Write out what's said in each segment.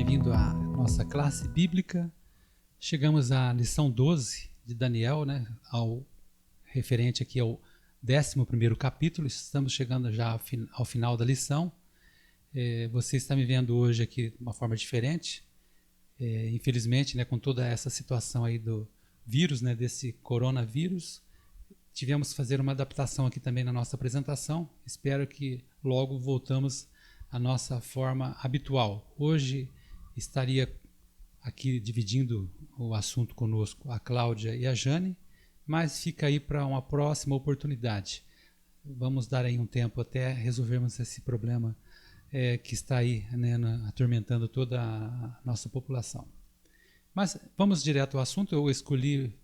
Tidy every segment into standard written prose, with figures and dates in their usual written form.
bem-vindo à nossa classe bíblica. Chegamos à lição 12 de Daniel, né? Referente aqui ao 11º capítulo. Estamos chegando já ao final da lição. Você está me vendo hoje aqui de uma forma diferente. Infelizmente, né, com toda essa situação aí do vírus, né, desse coronavírus, tivemos que fazer uma adaptação aqui também na nossa apresentação. Espero que logo voltamos à nossa forma habitual. Hoje estaria aqui dividindo o assunto conosco a Cláudia e a Jane, mas fica aí para uma próxima oportunidade. Vamos dar aí um tempo até resolvermos esse problema que está aí, né, atormentando toda a nossa população. Mas vamos direto ao assunto. Eu escolhi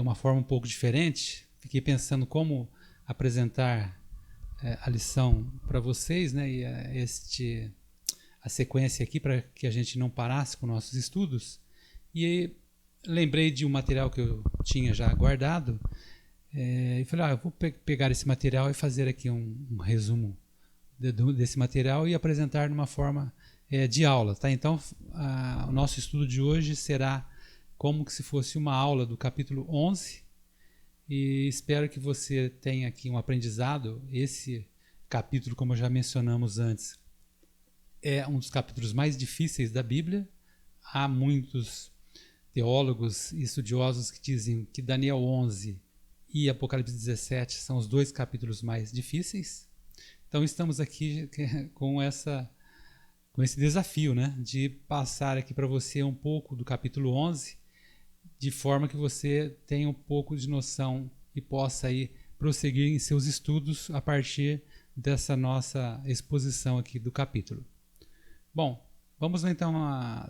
uma forma um pouco diferente. Fiquei pensando como apresentar a lição para vocês, né, e a sequência aqui para que a gente não parasse com nossos estudos. E lembrei de um material que eu tinha já guardado e falei, eu vou pegar esse material e fazer aqui um resumo desse material e apresentar numa forma de aula, tá? Então, o nosso estudo de hoje será como se fosse uma aula do capítulo 11 e espero que você tenha aqui um aprendizado. Esse capítulo, como já mencionamos antes, é um dos capítulos mais difíceis da Bíblia. Há muitos teólogos e estudiosos que dizem que Daniel 11 e Apocalipse 17 são os dois capítulos mais difíceis. Então estamos aqui com esse desafio, né, de passar aqui para você um pouco do capítulo 11, de forma que você tenha um pouco de noção e possa aí prosseguir em seus estudos a partir dessa nossa exposição aqui do capítulo. Bom, vamos então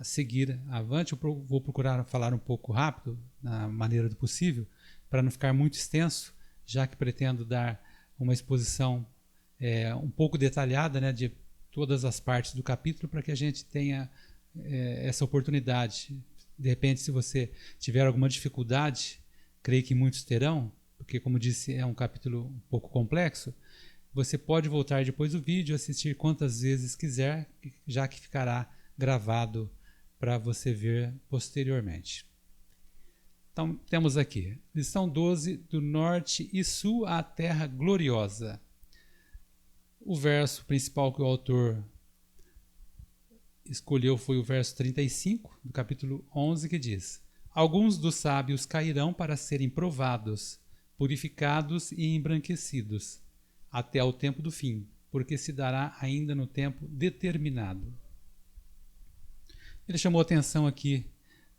seguir avante. Eu vou procurar falar um pouco rápido, na maneira do possível, para não ficar muito extenso, já que pretendo dar uma exposição um pouco detalhada, né, de todas as partes do capítulo, para que a gente tenha essa oportunidade. De repente, se você tiver alguma dificuldade, creio que muitos terão, porque, como disse, é um capítulo um pouco complexo, você pode voltar depois do vídeo, assistir quantas vezes quiser, já que ficará gravado para você ver posteriormente. Então, temos aqui, lição 12, do norte e sul à terra gloriosa. O verso principal que o autor escolheu foi o verso 35 do capítulo 11, que diz: alguns dos sábios cairão para serem provados, purificados e embranquecidos, até ao tempo do fim, porque se dará ainda no tempo determinado. Ele chamou atenção aqui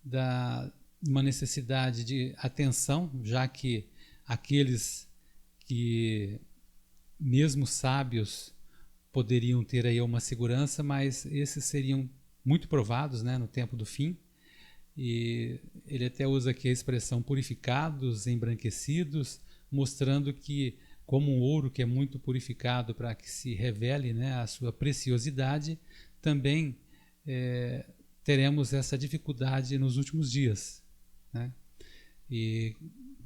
de uma necessidade de atenção, já que aqueles que, mesmo sábios, poderiam ter aí uma segurança, mas esses seriam muito provados, né, no tempo do fim. E ele até usa aqui a expressão purificados, embranquecidos, mostrando que, como um ouro que é muito purificado para que se revele, né, a sua preciosidade, também teremos essa dificuldade nos últimos dias, né? E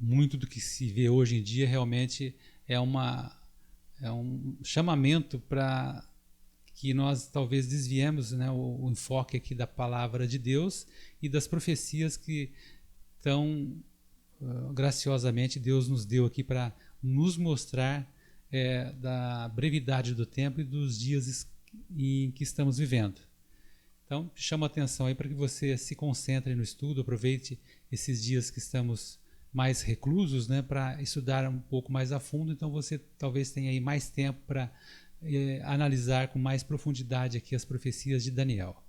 muito do que se vê hoje em dia realmente é um chamamento para que nós talvez desviemos, né, o enfoque aqui da palavra de Deus e das profecias que tão graciosamente Deus nos deu aqui para nos mostrar da brevidade do tempo e dos dias em que estamos vivendo. Então, chamo a atenção aí para que você se concentre no estudo, aproveite esses dias que estamos mais reclusos, né, para estudar um pouco mais a fundo. Então você talvez tenha aí mais tempo para analisar com mais profundidade aqui as profecias de Daniel.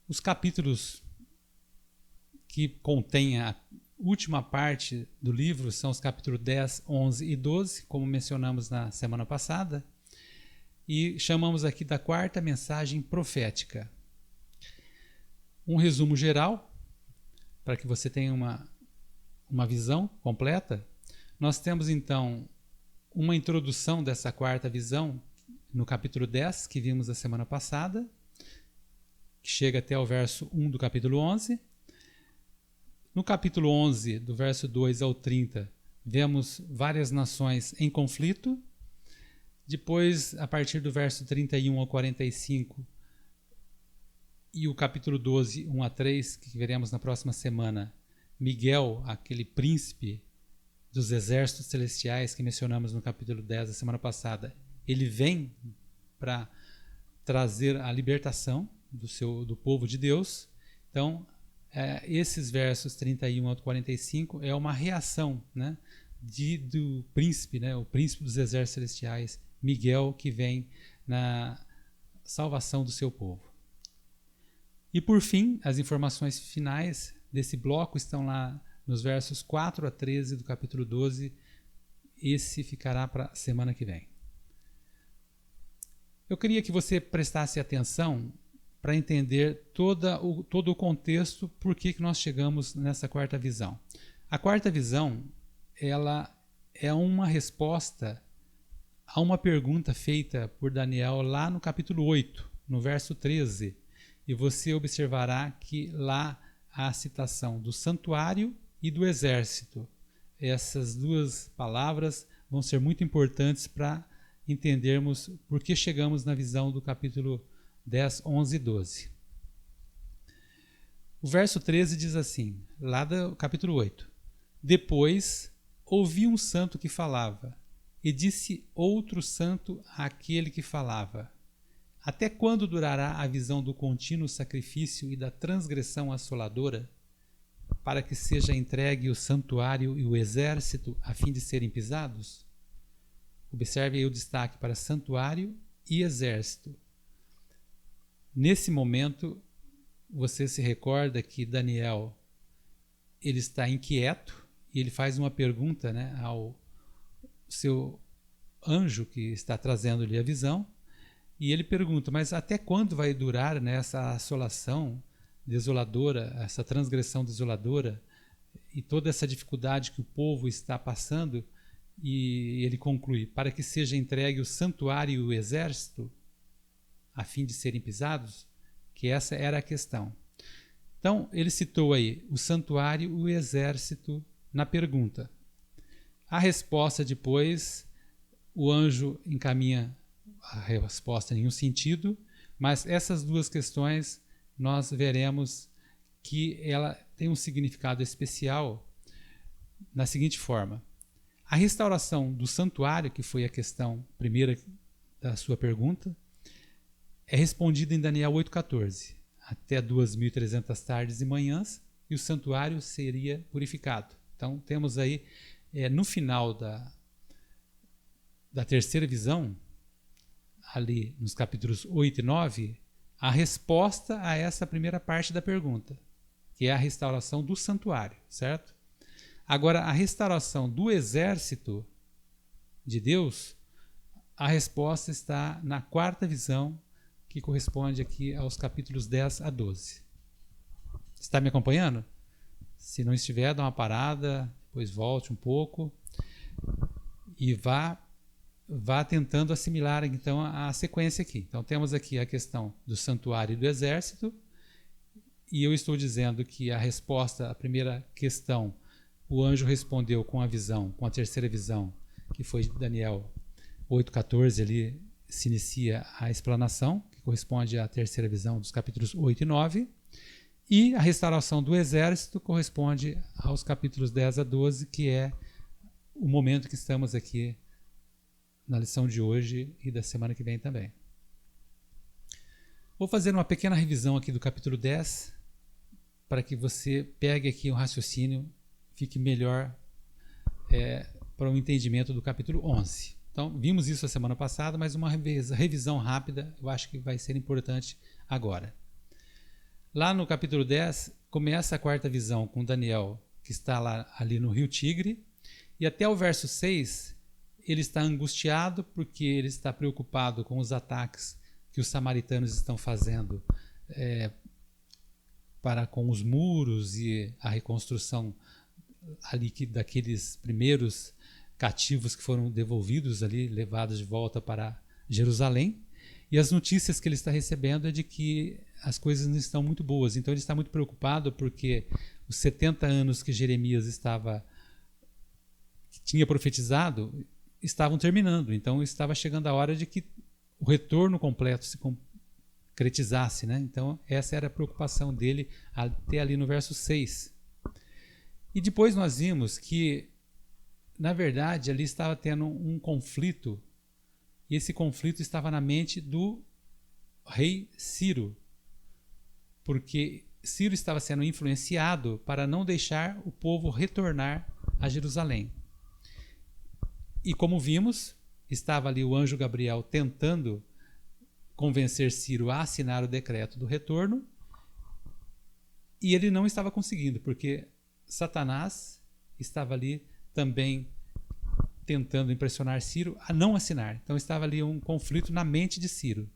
Os capítulos que contêm a última parte do livro são os capítulos 10, 11 e 12, como mencionamos na semana passada, e chamamos aqui da quarta mensagem profética. Um resumo geral, para que você tenha uma visão completa. Nós temos então uma introdução dessa quarta visão no capítulo 10, que vimos a semana passada, que chega até o verso 1 do capítulo 11. No capítulo 11, do verso 2 ao 30, vemos várias nações em conflito. Depois, a partir do verso 31 ao 45, e o capítulo 12, 1 a 3, que veremos na próxima semana, Miguel, aquele príncipe dos exércitos celestiais que mencionamos no capítulo 10 da semana passada, ele vem para trazer a libertação do povo de Deus. Então, esses versos 31 ao 45 é uma reação, né, do príncipe, né, o príncipe dos exércitos celestiais, Miguel, que vem na salvação do seu povo. E por fim, as informações finais desse bloco estão lá nos versos 4 a 13 do capítulo 12. Esse ficará para a semana que vem. Eu queria que você prestasse atenção para entender todo o contexto, por que nós chegamos nessa quarta visão. A quarta visão, ela é uma resposta a uma pergunta feita por Daniel lá no capítulo 8, no verso 13. E você observará que lá há a citação do santuário e do exército. Essas duas palavras vão ser muito importantes para entendermos por que chegamos na visão do capítulo 10, 11 e 12. O verso 13 diz assim, lá do capítulo 8. Depois ouvi um santo que falava, e disse outro santo àquele que falava: até quando durará a visão do contínuo sacrifício e da transgressão assoladora, para que seja entregue o santuário e o exército a fim de serem pisados? Observe aí o destaque para santuário e exército. Nesse momento, você se recorda que Daniel ele está inquieto e ele faz uma pergunta, né, ao seu anjo que está trazendo-lhe a visão, e ele pergunta, mas até quando vai durar, né, essa assolação desoladora, essa transgressão desoladora e toda essa dificuldade que o povo está passando? E ele conclui, para que seja entregue o santuário e o exército a fim de serem pisados, que essa era a questão. Então, ele citou aí o santuário e o exército na pergunta. A resposta depois, o anjo encaminha a resposta em nenhum sentido, mas essas duas questões nós veremos que ela tem um significado especial na seguinte forma. A restauração do santuário, que foi a questão primeira da sua pergunta, é respondida em Daniel 8,14. Até 2.300 tardes e manhãs, e o santuário seria purificado. Então, temos aí, no final da terceira visão, ali nos capítulos 8 e 9, a resposta a essa primeira parte da pergunta, que é a restauração do santuário, certo? Agora, a restauração do exército de Deus, a resposta está na quarta visão, que corresponde aqui aos capítulos 10 a 12. Está me acompanhando? Se não estiver, dá uma parada, depois volte um pouco e vá tentando assimilar então a sequência aqui. Então temos aqui a questão do santuário e do exército, e eu estou dizendo que a resposta à primeira questão, o anjo respondeu com a visão, com a terceira visão, que foi Daniel 8,14, ali se inicia a explanação, que corresponde à terceira visão dos capítulos 8 e 9, e a restauração do exército corresponde aos capítulos 10 a 12, que é o momento que estamos aqui na lição de hoje e da semana que vem também. Vou fazer uma pequena revisão aqui do capítulo 10, para que você pegue aqui um raciocínio, fique melhor para o entendimento do capítulo 11. Então, vimos isso a semana passada, mas uma revisão rápida eu acho que vai ser importante agora. Lá no capítulo 10, começa a quarta visão com Daniel, que está lá ali no rio Tigre, e até o verso 6, ele está angustiado porque ele está preocupado com os ataques que os samaritanos estão fazendo para com os muros e a reconstrução ali daqueles primeiros cativos que foram devolvidos ali, levados de volta para Jerusalém. E as notícias que ele está recebendo é de que as coisas não estão muito boas. Então ele está muito preocupado porque os 70 anos que Jeremias tinha profetizado estavam terminando. Então estava chegando a hora de que o retorno completo se concretizasse, né? Então, essa era a preocupação dele até ali no verso 6. E depois nós vimos que, na verdade, ali estava tendo um conflito, e esse conflito estava na mente do rei Ciro, porque Ciro estava sendo influenciado para não deixar o povo retornar a Jerusalém. E como vimos, estava ali o anjo Gabriel tentando convencer Ciro a assinar o decreto do retorno, e ele não estava conseguindo, porque Satanás estava ali também tentando impressionar Ciro a não assinar. Então estava ali um conflito na mente de Ciro,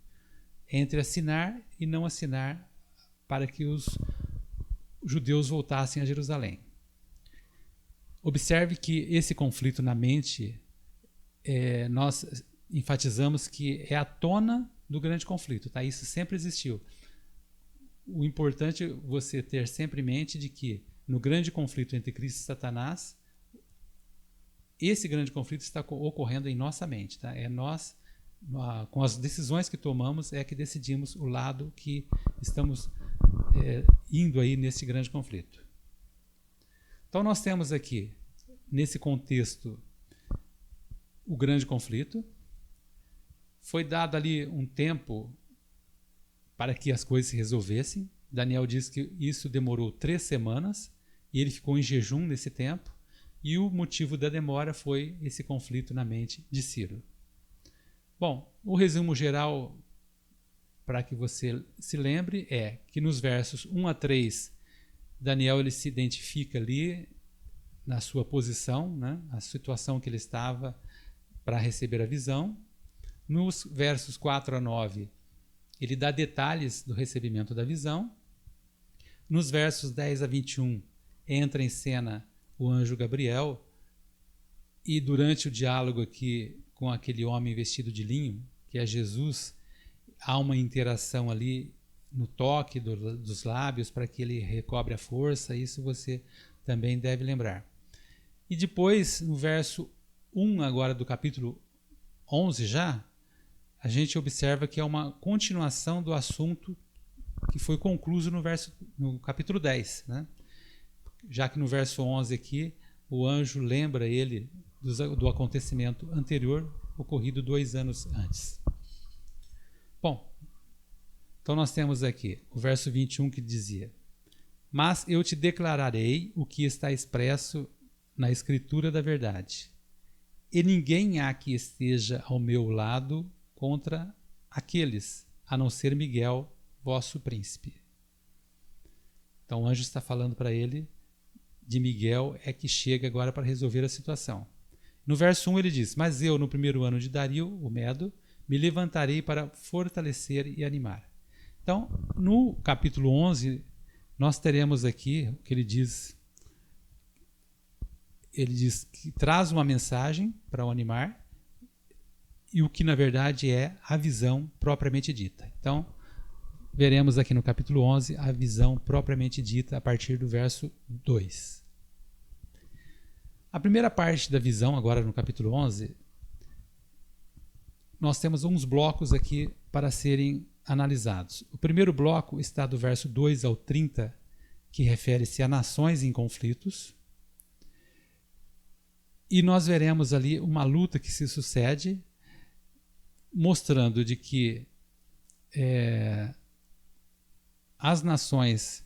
entre assinar e não assinar para que os judeus voltassem a Jerusalém. Observe que esse conflito na mente, nós enfatizamos que é a tona do grande conflito, tá? Isso sempre existiu. O importante é você ter sempre em mente de que no grande conflito entre Cristo e Satanás, esse grande conflito está ocorrendo em nossa mente, tá? É nós, com as decisões que tomamos, é que decidimos o lado que estamos indo aí nesse grande conflito. Então nós temos aqui, nesse contexto, o grande conflito. Foi dado ali um tempo para que as coisas se resolvessem. Daniel diz que isso demorou 3 semanas e ele ficou em jejum nesse tempo. E o motivo da demora foi esse conflito na mente de Ciro. Bom, o resumo geral, para que você se lembre, é que nos versos 1 a 3, Daniel ele se identifica ali na sua posição, né, a situação que ele estava para receber a visão. Nos versos 4 a 9, ele dá detalhes do recebimento da visão. Nos versos 10 a 21, entra em cena o anjo Gabriel, e durante o diálogo aqui com aquele homem vestido de linho, que é Jesus, há uma interação ali no toque dos lábios para que ele recobre a força. Isso você também deve lembrar. E depois, no verso 1 agora do capítulo 11 já, a gente observa que é uma continuação do assunto que foi concluído no capítulo 10, né? Já que no verso 11 aqui, o anjo lembra ele do acontecimento anterior, ocorrido 2 anos antes. Bom, então nós temos aqui o verso 21 que dizia: mas eu te declararei o que está expresso na escritura da verdade, e ninguém há que esteja ao meu lado contra aqueles, a não ser Miguel, vosso príncipe. Então o anjo está falando para ele de Miguel, é que chega agora para resolver a situação. No verso 1 ele diz: mas eu, no primeiro ano de Dario, o Medo, me levantarei para fortalecer e animar. Então, no capítulo 11, nós teremos aqui o que ele diz. Ele diz que traz uma mensagem para o animar, e o que na verdade é a visão propriamente dita. Então, veremos aqui no capítulo 11 a visão propriamente dita a partir do verso 2. A primeira parte da visão, agora no capítulo 11, nós temos uns blocos aqui para serem analisados. O primeiro bloco está do verso 2 ao 30, que refere-se a nações em conflitos. E nós veremos ali uma luta que se sucede, mostrando de que as nações,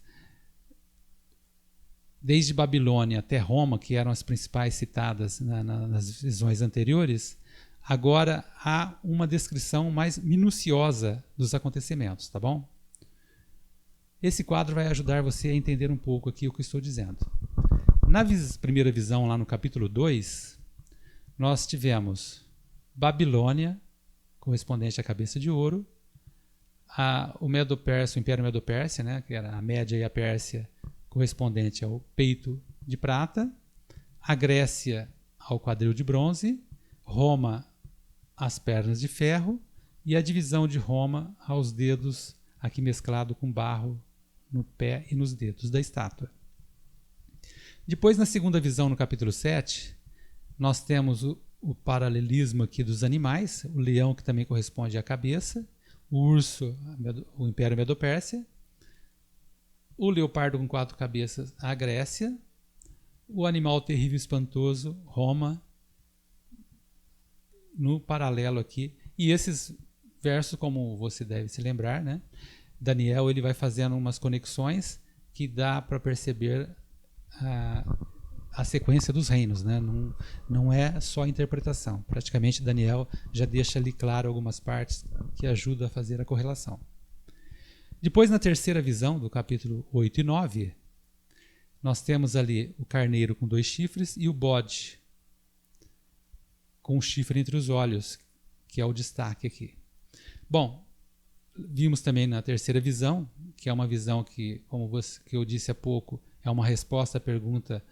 desde Babilônia até Roma, que eram as principais citadas nas visões anteriores, agora há uma descrição mais minuciosa dos acontecimentos, tá bom? Esse quadro vai ajudar você a entender um pouco aqui o que eu estou dizendo. Na primeira visão, lá no capítulo 2, nós tivemos Babilônia, correspondente à cabeça de ouro, o Medo-Persa, o Império Medo-Pérsia, né, que era a Média e a Pérsia, correspondente ao peito de prata, a Grécia ao quadril de bronze, Roma às pernas de ferro e a divisão de Roma aos dedos, aqui mesclado com barro no pé e nos dedos da estátua. Depois, na segunda visão, no capítulo 7, nós temos o paralelismo aqui dos animais, o leão que também corresponde à cabeça, o urso, o Império Medo-Pérsia, o leopardo com 4 cabeças, a Grécia, o animal terrível e espantoso, Roma, no paralelo aqui. E esses versos, como você deve se lembrar, né? Daniel ele vai fazendo umas conexões que dá para perceber a sequência dos reinos, né? Não é só interpretação. Praticamente Daniel já deixa ali claro algumas partes que ajudam a fazer a correlação. Depois, na terceira visão, do capítulo 8 e 9, nós temos ali o carneiro com 2 chifres e o bode com um chifre entre os olhos, que é o destaque aqui. Bom, vimos também na terceira visão, que é uma visão que, que eu disse há pouco, é uma resposta à pergunta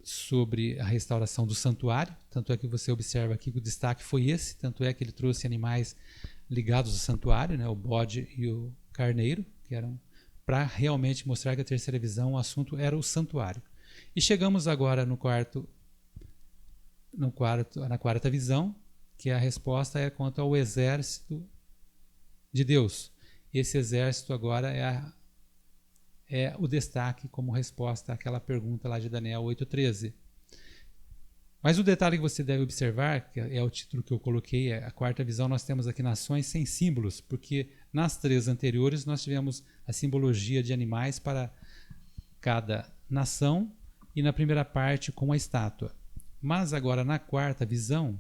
sobre a restauração do santuário. Tanto é que você observa aqui que o destaque foi esse, tanto é que ele trouxe animais ligados ao santuário, né, o bode e o carneiro, que eram para realmente mostrar que a terceira visão, o assunto era o santuário. E chegamos agora na quarta visão, que a resposta é quanto ao exército de Deus. Esse exército agora é o destaque como resposta àquela pergunta lá de Daniel 8,13. Mas o detalhe que você deve observar, que é o título que eu coloquei, é a quarta visão, nós temos aqui nações sem símbolos, porque nas 3 anteriores nós tivemos a simbologia de animais para cada nação e na primeira parte com a estátua. Mas agora na quarta visão,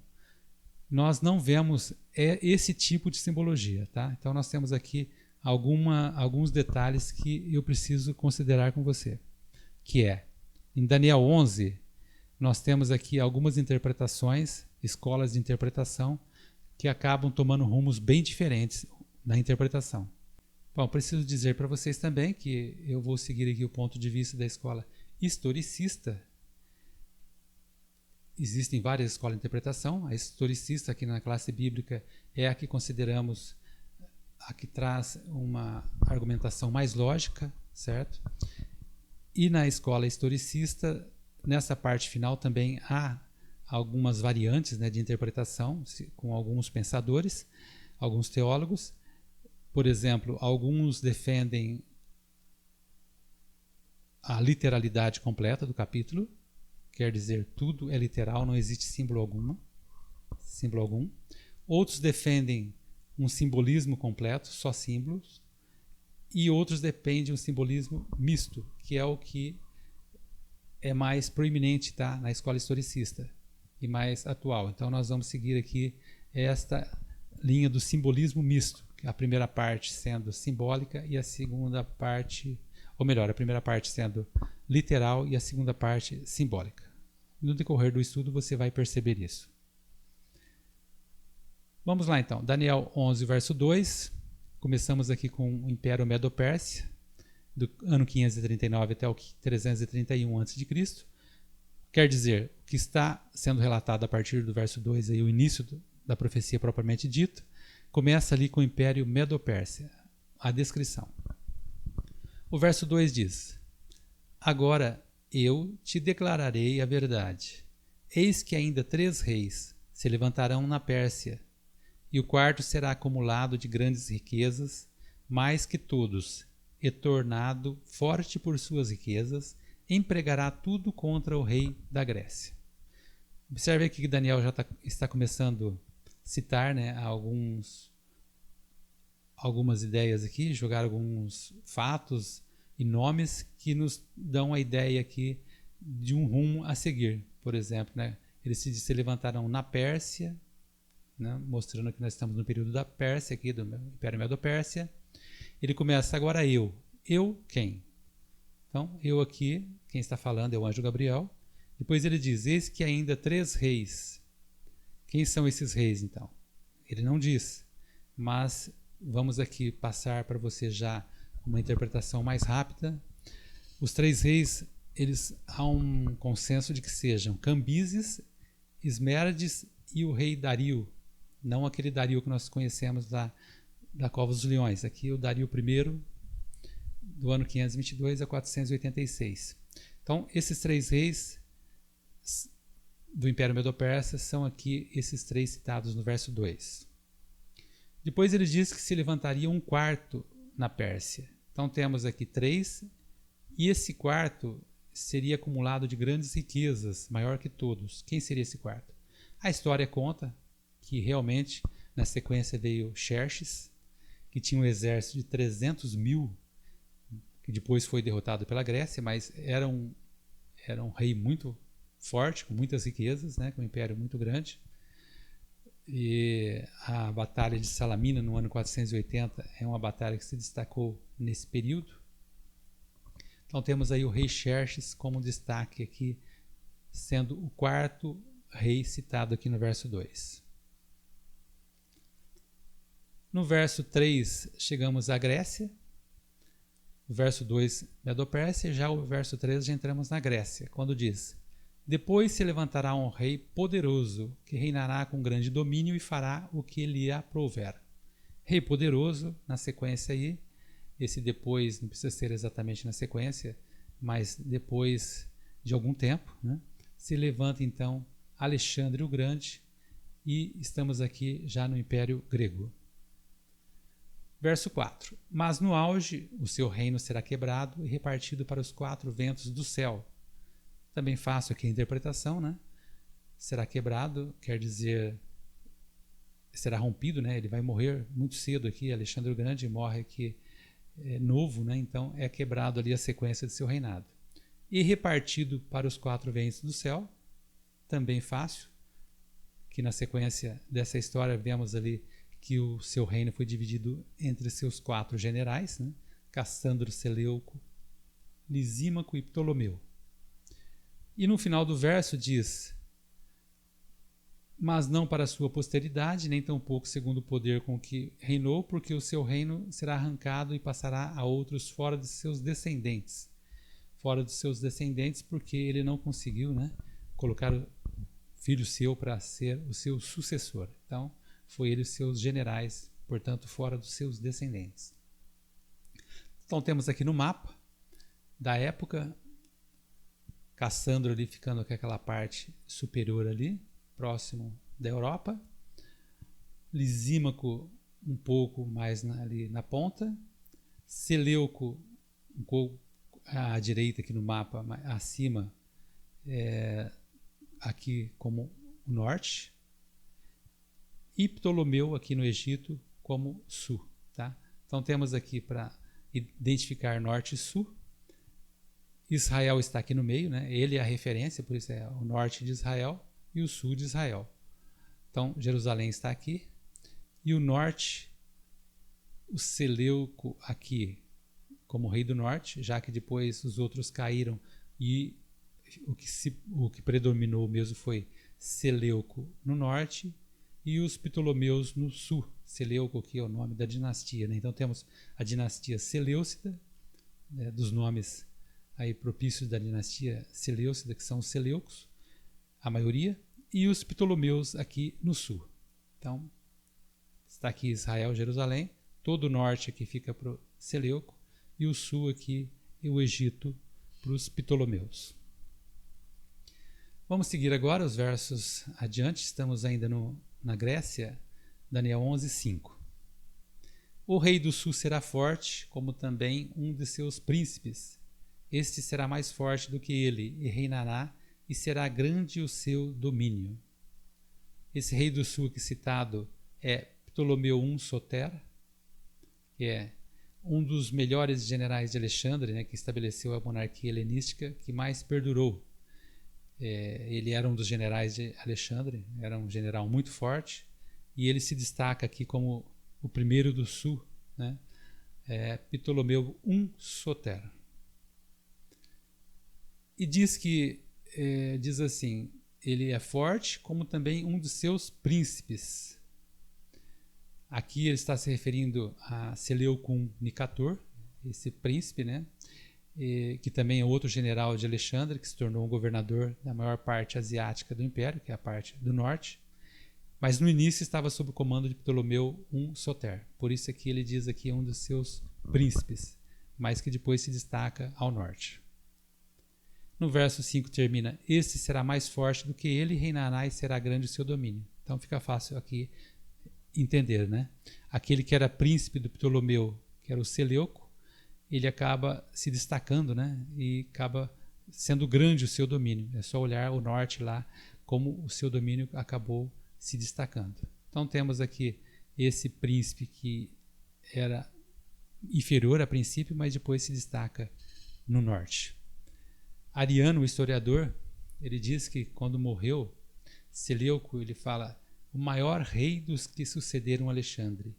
nós não vemos esse tipo de simbologia, tá? Então nós temos aqui alguns detalhes que eu preciso considerar com você, que é, em Daniel 11, nós temos aqui algumas interpretações, escolas de interpretação, que acabam tomando rumos bem diferentes na interpretação. Bom, preciso dizer para vocês também que eu vou seguir aqui o ponto de vista da escola historicista. Existem várias escolas de interpretação. A historicista aqui na classe bíblica é a que consideramos a que traz uma argumentação mais lógica, certo? E na escola historicista, nessa parte final também há algumas variantes, né, de interpretação com alguns pensadores, alguns teólogos. Por exemplo, alguns defendem a literalidade completa do capítulo, quer dizer, tudo é literal, não existe símbolo algum. Outros defendem um simbolismo completo, só símbolos, e outros defendem um simbolismo misto, que é o que é mais proeminente, tá, na escola historicista e mais atual. Então nós vamos seguir aqui esta linha do simbolismo misto, a primeira parte sendo simbólica e a segunda parte, ou melhor, a primeira parte sendo literal e a segunda parte simbólica. No decorrer do estudo você vai perceber isso. Vamos lá então, Daniel 11, verso 2. Começamos aqui com o Império Medo-Pérsia, do ano 539 até o 331 a.C. Quer dizer, o que está sendo relatado a partir do verso 2, aí, o início da profecia propriamente dita, começa ali com o Império Medo-Pérsia, a descrição. O verso 2 diz: Agora eu te declararei a verdade. Eis que ainda 3 reis se levantarão na Pérsia, e o quarto será acumulado de grandes riquezas, mais que todos, e tornado forte por suas riquezas, empregará tudo contra o rei da Grécia. Observe aqui que Daniel já está começando a citar, né, algumas ideias aqui, jogar alguns fatos e nomes que nos dão a ideia aqui de um rumo a seguir. Por exemplo, né, eles se levantarão na Pérsia, né, mostrando que nós estamos no período da Pérsia, aqui do Império Medo-Pérsia. Ele começa agora eu. Eu quem? Então, eu aqui, quem está falando é o anjo Gabriel. Depois ele diz, eis que ainda 3 reis. Quem são esses reis, então? Ele não diz, mas vamos aqui passar para você já uma interpretação mais rápida. Os 3 reis, eles há um consenso de que sejam Cambises, Esmeraldes e o rei Dario. Não aquele Dario que nós conhecemos lá da Cova dos Leões. Aqui o Dario I, do ano 522 a 486. Então, esses 3 reis do Império Medo-Persa são aqui esses 3 citados no verso 2. Depois ele diz que se levantaria um quarto na Pérsia. Então temos aqui 3, e esse quarto seria acumulado de grandes riquezas, maior que todos. Quem seria esse quarto? A história conta que realmente na sequência veio Xerxes, que tinha um exército de 300 mil, que depois foi derrotado pela Grécia, mas era um rei muito forte, com muitas riquezas, né, com um império muito grande. E a Batalha de Salamina, no ano 480, é uma batalha que se destacou nesse período. Então temos aí o rei Xerxes como destaque aqui, sendo o quarto rei citado aqui no verso 2. No verso 3, chegamos à Grécia. O verso 2, Medo-Pérsia, já o verso 3, já entramos na Grécia, quando diz: depois se levantará um rei poderoso, que reinará com grande domínio e fará o que lhe aprouver. Rei poderoso, na sequência aí, esse depois não precisa ser exatamente na sequência, mas depois de algum tempo, né, se levanta então Alexandre o Grande, e estamos aqui já no Império Grego. Verso 4. Mas no auge o seu reino será quebrado e repartido para os 4 ventos do céu. Também faço aqui a interpretação, né? Será quebrado, quer dizer, será rompido, né? Ele vai morrer muito cedo aqui. Alexandre o Grande morre aqui novo, né? Então é quebrado ali a sequência de seu reinado. E repartido para os 4 ventos do céu, também fácil, que na sequência dessa história vemos ali que o seu reino foi dividido entre seus 4 generais, né? Cassandro, Seleuco, Lisímaco e Ptolomeu. E no final do verso diz: mas não para a sua posteridade, nem tampouco segundo o poder com que reinou, porque o seu reino será arrancado e passará a outros fora de seus descendentes. Fora dos seus descendentes, porque ele não conseguiu, né, colocar o filho seu para ser o seu sucessor. Então, foi ele e os seus generais, portanto, fora dos seus descendentes. Então, temos aqui no mapa da época, Cassandro ali ficando com aquela parte superior ali, próximo da Europa. Lisímaco um pouco mais ali na ponta. Seleuco um pouco à direita aqui no mapa, acima, aqui como o norte. E Ptolomeu aqui no Egito como sul. Tá? Então temos aqui para identificar norte e sul. Israel está aqui no meio, né? Ele é a referência, por isso é o norte de Israel e o sul de Israel. Então Jerusalém está aqui. E o norte, o Seleuco aqui como rei do norte, já que depois os outros caíram e o que predominou mesmo foi Seleuco no norte e os Ptolomeus no sul. Seleuco que é o nome da dinastia, né? Então temos a dinastia Seleucida, né, dos nomes aí propícios da dinastia Seleucida, que são os Seleucos, a maioria, e os Ptolomeus aqui no sul. Então está aqui Israel, Jerusalém, todo o norte aqui fica para o Seleuco e o sul aqui e o Egito para os Ptolomeus. Vamos seguir agora os versos adiante, estamos ainda na Grécia, Daniel 11, 5. O rei do sul será forte, como também um de seus príncipes. Este será mais forte do que ele, e reinará, e será grande o seu domínio. Esse rei do sul aqui citado é Ptolomeu I Soter, que é um dos melhores generais de Alexandre, né, que estabeleceu a monarquia helenística que mais perdurou. Ele era um dos generais de Alexandre, era um general muito forte, e ele se destaca aqui como o primeiro do sul, né, Ptolomeu I Soter. E diz assim, ele é forte como também um dos seus príncipes. Aqui ele está se referindo a Seleucum Nicator, esse príncipe, né? Que também é outro general de Alexandre, que se tornou um governador da maior parte asiática do império, que é a parte do norte. Mas no início estava sob o comando de Ptolomeu I Soter. Por isso aqui ele diz aqui um dos seus príncipes, mas que depois se destaca ao norte. No verso 5 termina: este será mais forte do que ele, reinará e será grande o seu domínio. Então fica fácil aqui entender, né? Aquele que era príncipe do Ptolomeu, que era o Seleuco, ele acaba se destacando, né? E acaba sendo grande o seu domínio. É só olhar o norte lá, como o seu domínio acabou se destacando. Então temos aqui esse príncipe que era inferior a princípio, mas depois se destaca no norte. Ariano, o historiador, ele diz que quando morreu Seleuco, ele fala: o maior rei dos que sucederam Alexandre.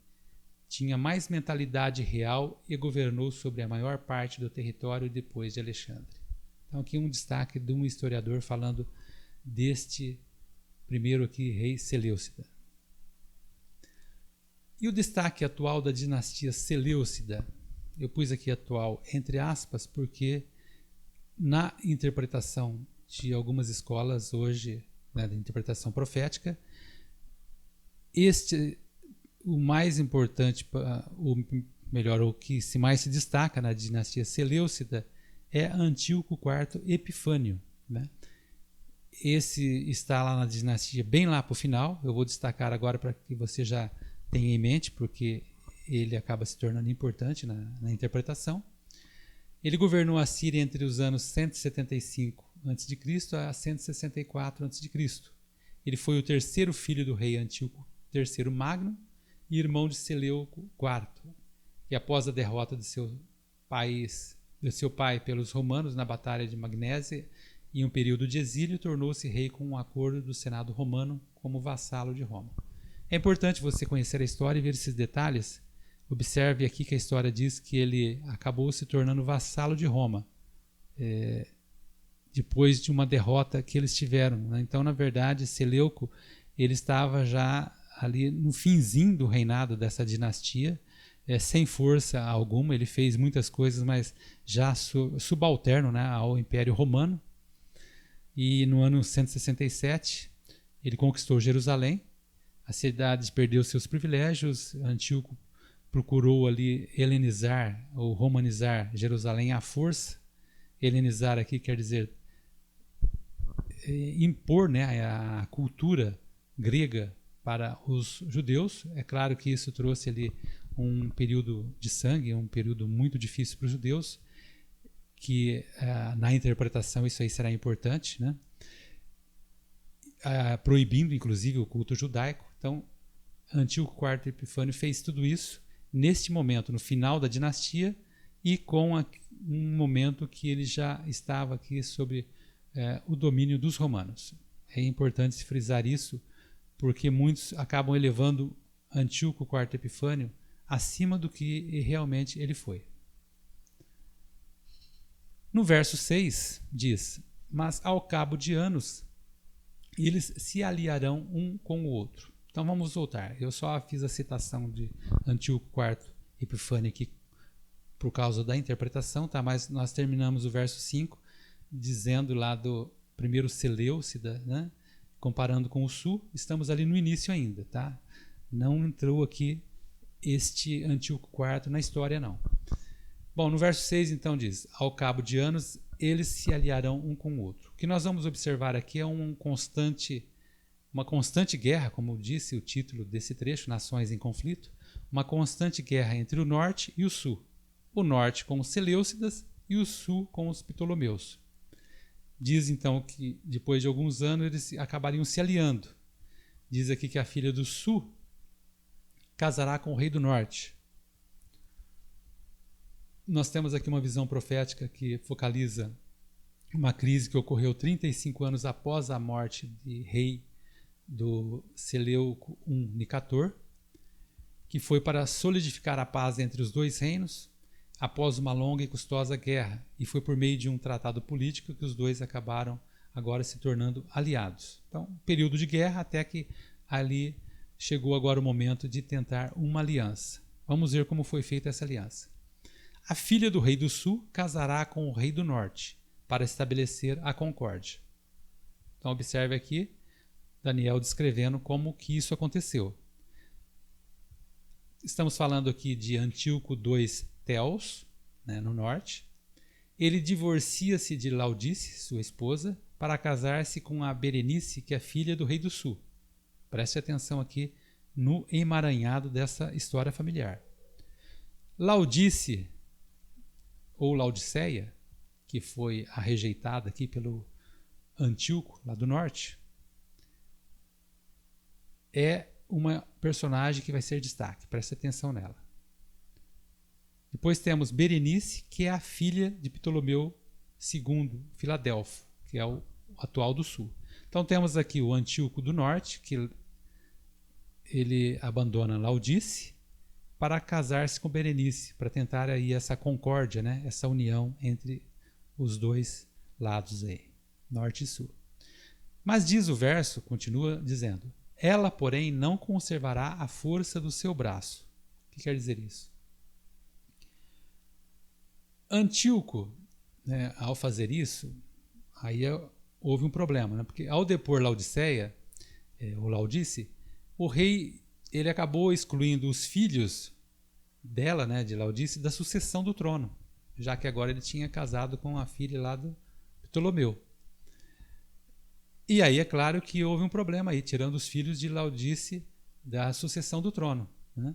Tinha mais mentalidade real e governou sobre a maior parte do território depois de Alexandre. Então aqui um destaque de um historiador falando deste primeiro aqui, rei Seleucida. E o destaque atual da dinastia Seleucida, eu pus aqui atual entre aspas, porque na interpretação de algumas escolas hoje, né, da interpretação profética, o mais importante, o que mais se destaca na dinastia Seleucida é Antíoco IV Epifânio, né? Esse está lá na dinastia, bem lá para o final. Eu vou destacar agora para que você já tenha em mente, porque ele acaba se tornando importante na interpretação. Ele governou a Síria entre os anos 175 a.C. a 164 a.C. Ele foi o terceiro filho do rei Antíoco III Magno e irmão de Seleuco IV, que após a derrota de seu pai pelos romanos na Batalha de Magnésia, em um período de exílio, tornou-se rei com um acordo do Senado romano como vassalo de Roma. É importante você conhecer a história e ver esses detalhes. Observe aqui que a história diz que ele acabou se tornando vassalo de Roma, depois de uma derrota que eles tiveram, né? Então, na verdade, Seleuco ele estava já ali no finzinho do reinado dessa dinastia, sem força alguma. Ele fez muitas coisas, mas já subalterno, né, ao Império Romano. E no ano 167 ele conquistou Jerusalém. A cidade perdeu seus privilégios. Antíoco procurou ali helenizar ou romanizar Jerusalém à força. Helenizar aqui quer dizer impor, né, a cultura grega para os judeus. É claro que isso trouxe ali um período de sangue, um período muito difícil para os judeus, que na interpretação isso aí será importante, né? Proibindo inclusive o culto judaico. Então Antíoco IV Epifânio fez tudo isso neste momento, no final da dinastia, e com um momento que ele já estava aqui sob o domínio dos romanos. É importante frisar isso, porque muitos acabam elevando Antíoco IV Epifânio acima do que realmente ele foi. No verso 6 diz: mas ao cabo de anos eles se aliarão um com o outro. Então vamos voltar. Eu só fiz a citação de Antíoco IV Epifânio aqui por causa da interpretação, tá? Mas nós terminamos o verso 5 dizendo lá do primeiro Seleucida, né? Comparando com o sul. Estamos ali no início ainda, tá? Não entrou aqui este Antíoco IV na história, não. Bom, no verso 6 então diz: ao cabo de anos eles se aliarão um com o outro. O que nós vamos observar aqui é uma constante guerra, como disse o título desse trecho, Nações em Conflito, uma constante guerra entre o norte e o sul. O norte com os Seleucidas e o sul com os Ptolomeus. Diz então que depois de alguns anos eles acabariam se aliando. Diz aqui que a filha do sul casará com o rei do norte. Nós temos aqui uma visão profética que focaliza uma crise que ocorreu 35 anos após a morte de rei do Seleuco I Nicator, que foi para solidificar a paz entre os dois reinos após uma longa e custosa guerra, e foi por meio de um tratado político que os dois acabaram agora se tornando aliados. Então, período de guerra até que ali chegou agora o momento de tentar uma aliança. Vamos ver como foi feita essa aliança. A filha do rei do sul casará com o rei do norte para estabelecer a concórdia. Então observe aqui Daniel descrevendo como que isso aconteceu. Estamos falando aqui de Antíoco II Teos, né, no norte. Ele divorcia-se de Laodice, sua esposa, para casar-se com a Berenice, que é filha do rei do sul. Preste atenção aqui no emaranhado dessa história familiar. Laodice, ou Laodiceia, que foi a rejeitada aqui pelo Antíoco, lá do norte, é uma personagem que vai ser destaque, preste atenção nela. Depois temos Berenice, que é a filha de Ptolomeu II, Filadelfo, que é o atual do sul. Então temos aqui o Antíoco do norte, que ele abandona Laodice para casar-se com Berenice, para tentar aí essa concórdia, né? Essa união entre os dois lados aí, norte e sul. Mas diz o verso, continua dizendo, ela, porém, não conservará a força do seu braço. O que quer dizer isso? Antíoco, né, ao fazer isso, aí houve um problema, né? Porque ao depor Laodiceia, ou Laodice, o rei ele acabou excluindo os filhos dela, né, de Laodice, da sucessão do trono, já que agora ele tinha casado com a filha lá do Ptolomeu. E aí é claro que houve um problema aí, tirando os filhos de Laodice da sucessão do trono, né?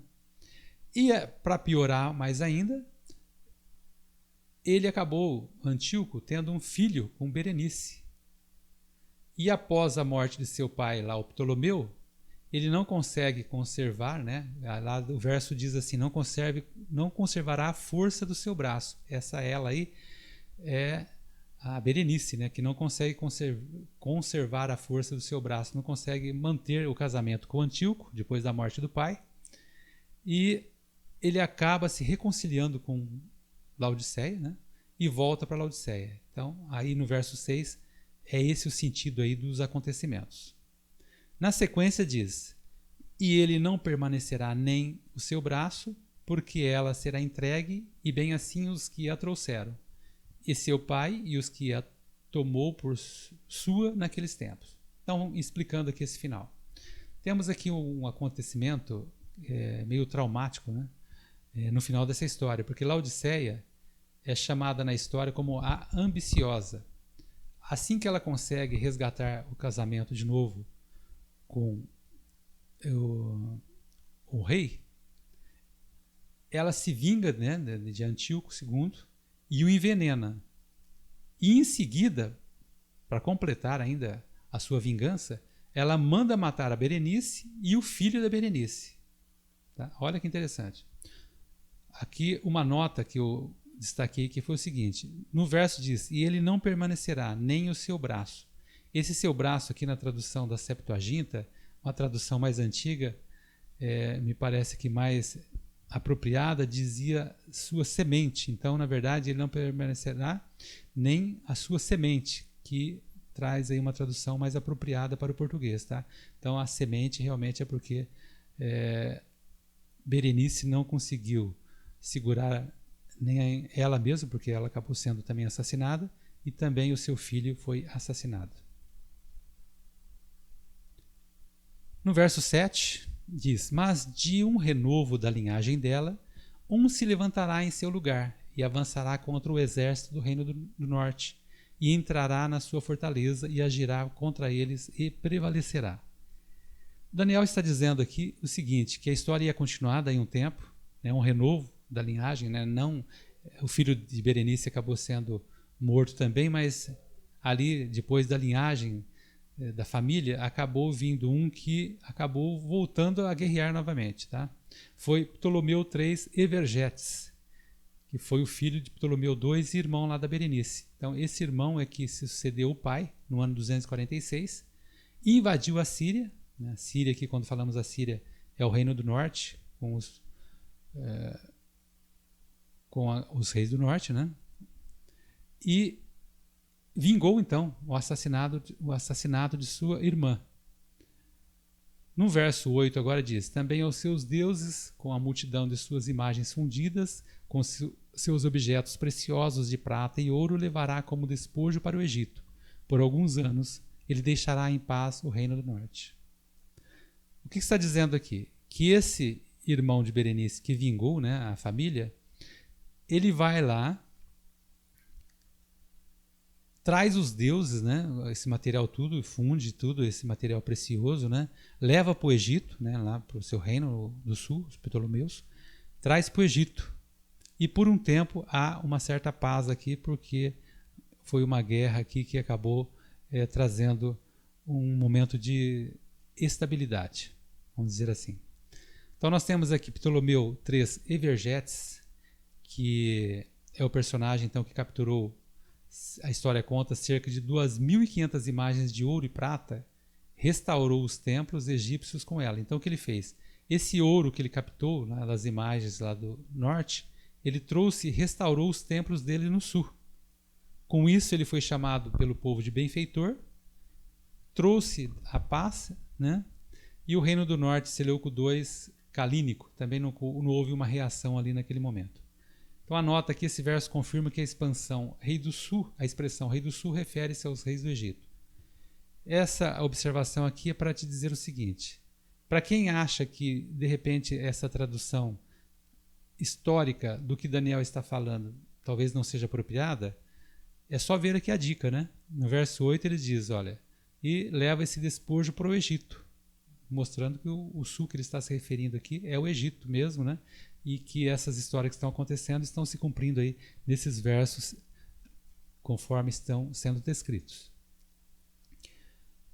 E para piorar mais ainda, ele acabou, Antíoco, tendo um filho com Berenice. E após a morte de seu pai, lá o Ptolomeu, ele não consegue conservar, né? Lá o verso diz assim, não conservará a força do seu braço. Essa ela aí é a Berenice, né? Que não consegue conservar a força do seu braço, não consegue manter o casamento com Antíoco, depois da morte do pai. E ele acaba se reconciliando com Laodiceia, né? E volta para Laodiceia. Então, aí no verso 6, é esse o sentido aí dos acontecimentos. Na sequência diz, e ele não permanecerá nem o seu braço, porque ela será entregue, e bem assim os que a trouxeram, e seu pai e os que a tomou por sua naqueles tempos. Então, explicando aqui esse final. Temos aqui um acontecimento meio traumático, né? No final dessa história, porque Laodiceia é chamada na história como a ambiciosa. Assim que ela consegue resgatar o casamento de novo com o rei, ela se vinga, né, de Antíoco II e o envenena. E em seguida, para completar ainda a sua vingança, ela manda matar a Berenice e o filho da Berenice. Tá? Olha que interessante. Aqui uma nota que eu destaquei que foi o seguinte, no verso diz, e ele não permanecerá nem o seu braço. Esse seu braço aqui na tradução da Septuaginta, uma tradução mais antiga, me parece que mais apropriada, dizia sua semente. Então, na verdade, ele não permanecerá nem a sua semente, que traz aí uma tradução mais apropriada para o português. Tá? Então, a semente realmente é porque Berenice não conseguiu segurar nem ela mesma, porque ela acabou sendo também assassinada, e também o seu filho foi assassinado. No verso 7 diz, mas de um renovo da linhagem dela, um se levantará em seu lugar e avançará contra o exército do reino do norte, e entrará na sua fortaleza e agirá contra eles e prevalecerá. Daniel está dizendo aqui o seguinte, que a história ia continuar daí um tempo, né, um renovo da linhagem, né? Não, o filho de Berenice acabou sendo morto também, mas ali depois da linhagem da família acabou vindo um que acabou voltando a guerrear novamente, tá? Foi Ptolomeu III Evergetes, que foi o filho de Ptolomeu II e irmão lá da Berenice. Então esse irmão é que se sucedeu o pai no ano 246 e invadiu a Síria, né? A Síria aqui, quando falamos a Síria, é o reino do norte, com os reis do norte, né? E vingou então o assassinato de sua irmã. No verso 8 agora diz, também aos seus deuses, com a multidão de suas imagens fundidas, com seus objetos preciosos de prata e ouro, levará como despojo para o Egito. Por alguns anos ele deixará em paz o reino do norte. O que está dizendo aqui? Que esse irmão de Berenice que vingou, né, a família, ele vai lá traz os deuses, né, esse material tudo, funde tudo, esse material precioso, né, leva para o Egito, né, lá para o seu reino do sul, os Ptolomeus, traz para o Egito. E por um tempo há uma certa paz aqui, porque foi uma guerra aqui que acabou trazendo um momento de estabilidade, vamos dizer assim. Então nós temos aqui Ptolomeu III Evergetes, que é o personagem então que capturou, a história conta, cerca de 2.500 imagens de ouro e prata, restaurou os templos egípcios com ela. Então o que ele fez? Esse ouro que ele captou, né, das imagens lá do norte, ele trouxe e restaurou os templos dele no sul. Com isso ele foi chamado pelo povo de benfeitor, trouxe a paz, né? E o reino do norte, Seleuco II Calínico, também não houve uma reação ali naquele momento. Então anota aqui, esse verso confirma que a expressão rei do sul refere-se aos reis do Egito. Essa observação aqui é para te dizer o seguinte: para quem acha que de repente essa tradução histórica do que Daniel está falando talvez não seja apropriada, é só ver aqui a dica, né? No verso 8 ele diz, olha, e leva esse despojo para o Egito, mostrando que o sul que ele está se referindo aqui é o Egito mesmo, né? E que essas histórias que estão acontecendo estão se cumprindo aí nesses versos conforme estão sendo descritos.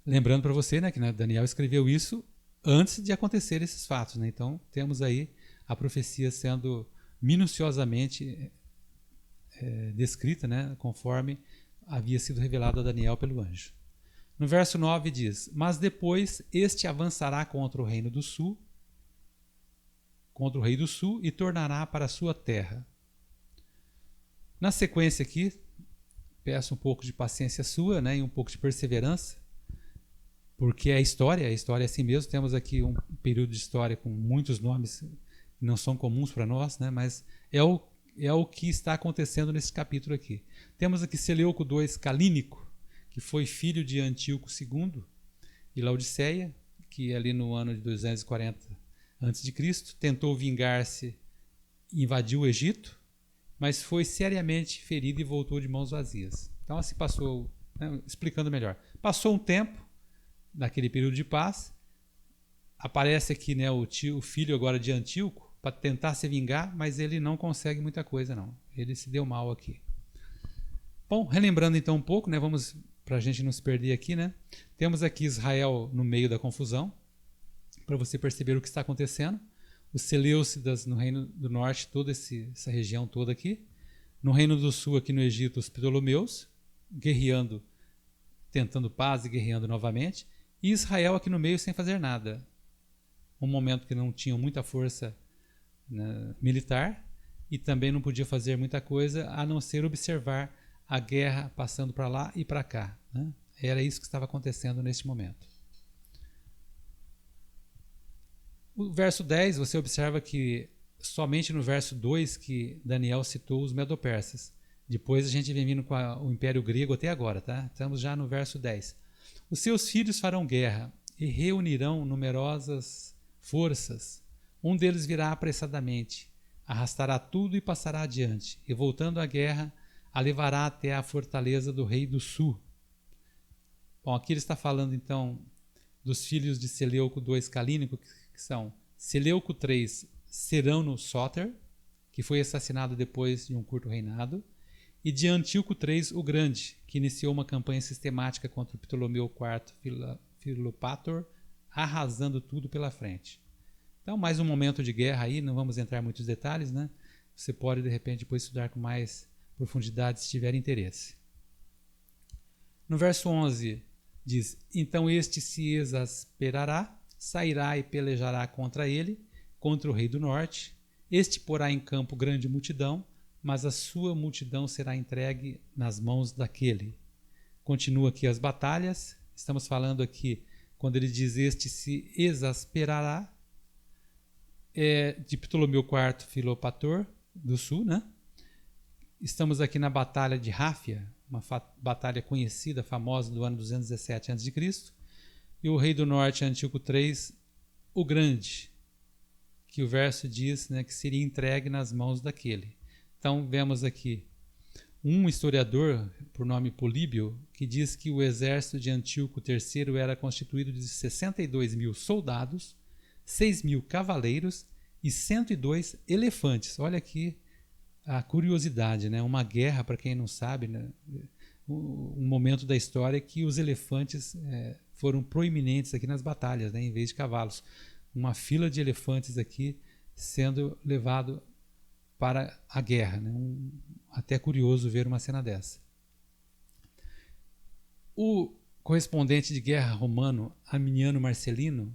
Lembrando para você, né, que Daniel escreveu isso antes de acontecer esses fatos, né? Então temos aí a profecia sendo minuciosamente descrita, né, conforme havia sido revelado a Daniel pelo anjo. No verso 9 diz, mas depois este avançará contra o reino do sul, contra o rei do sul, e tornará para a sua terra. Na sequência aqui, peço um pouco de paciência sua, né, e um pouco de perseverança, porque é história é assim mesmo. Temos aqui um período de história com muitos nomes que não são comuns para nós, né, mas é o que está acontecendo nesse capítulo aqui. Temos aqui Seleuco II Calínico, que foi filho de Antíoco II e Laodiceia, que ali no ano de 240 a.C. tentou vingar-se e invadiu o Egito, mas foi seriamente ferido e voltou de mãos vazias. Então assim passou, né, explicando melhor. Passou um tempo, naquele período de paz, aparece aqui, né, o filho agora de Antíoco, para tentar se vingar, mas ele não consegue muita coisa não. Ele se deu mal aqui. Bom, relembrando então um pouco, né, vamos, para a gente não se perder aqui, né? Temos aqui Israel no meio da confusão, para você perceber o que está acontecendo. Os Seleucidas no reino do norte, toda essa região toda aqui. No reino do sul, aqui no Egito, os Ptolomeus, guerreando, tentando paz e guerreando novamente. E Israel aqui no meio sem fazer nada. Um momento que não tinham muita força, né, militar, e também não podia fazer muita coisa a não ser observar a guerra passando para lá e para cá, né? Era isso que estava acontecendo neste momento. O verso 10, você observa que somente no verso 2 que Daniel citou os medo-persas. Depois a gente vem vindo com o Império Grego até agora, tá? Estamos já no verso 10. Os seus filhos farão guerra e reunirão numerosas forças. Um deles virá apressadamente, arrastará tudo e passará adiante, e voltando à guerra, a levará até a fortaleza do rei do sul. Bom, aqui ele está falando então dos filhos de Seleuco II Calínico, que são Seleuco III Serano Sóter, que foi assassinado depois de um curto reinado, e de Antíoco III o Grande, que iniciou uma campanha sistemática contra o Ptolomeu IV Filopator, arrasando tudo pela frente. Então, mais um momento de guerra aí, não vamos entrar em muitos detalhes, né? Você pode, de repente, depois estudar com mais profundidade se tiver interesse. No verso 11 diz, então este se exasperará, sairá e pelejará contra ele, contra o rei do norte. Este porá em campo grande multidão, mas a sua multidão será entregue nas mãos daquele. Continua aqui as batalhas. Estamos falando aqui, quando ele diz este se exasperará, de Ptolomeu IV Filopator, do sul, né? Estamos aqui na batalha de Ráfia, uma batalha conhecida, famosa, do ano 217 a.C., e o rei do norte, Antíoco III o Grande, que o verso diz, né, que seria entregue nas mãos daquele. Então vemos aqui um historiador, por nome Políbio, que diz que o exército de Antíoco III era constituído de 62 mil soldados, 6 mil cavaleiros e 102 elefantes. Olha aqui a curiosidade, né? Uma guerra, para quem não sabe, né? Um momento da história que os elefantes foram proeminentes aqui nas batalhas, né? Em vez de cavalos. Uma fila de elefantes aqui sendo levado para a guerra, né? Até curioso ver uma cena dessa. O correspondente de guerra romano, Aminiano Marcelino,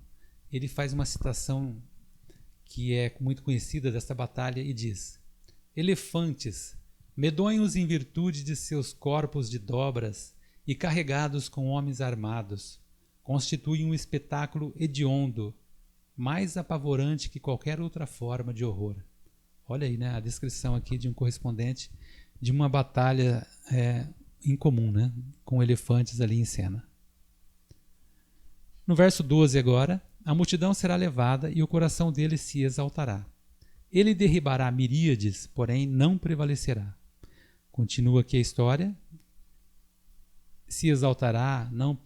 ele faz uma citação que é muito conhecida desta batalha e diz: elefantes, medonhos em virtude de seus corpos de dobras e carregados com homens armados, constituem um espetáculo hediondo, mais apavorante que qualquer outra forma de horror. Olha aí, né, a descrição aqui de um correspondente de uma batalha incomum, né, com elefantes ali em cena. No verso 12 agora, a multidão será levada e o coração dele se exaltará. Ele derribará miríades, porém não prevalecerá. Continua aqui a história. Se exaltará, não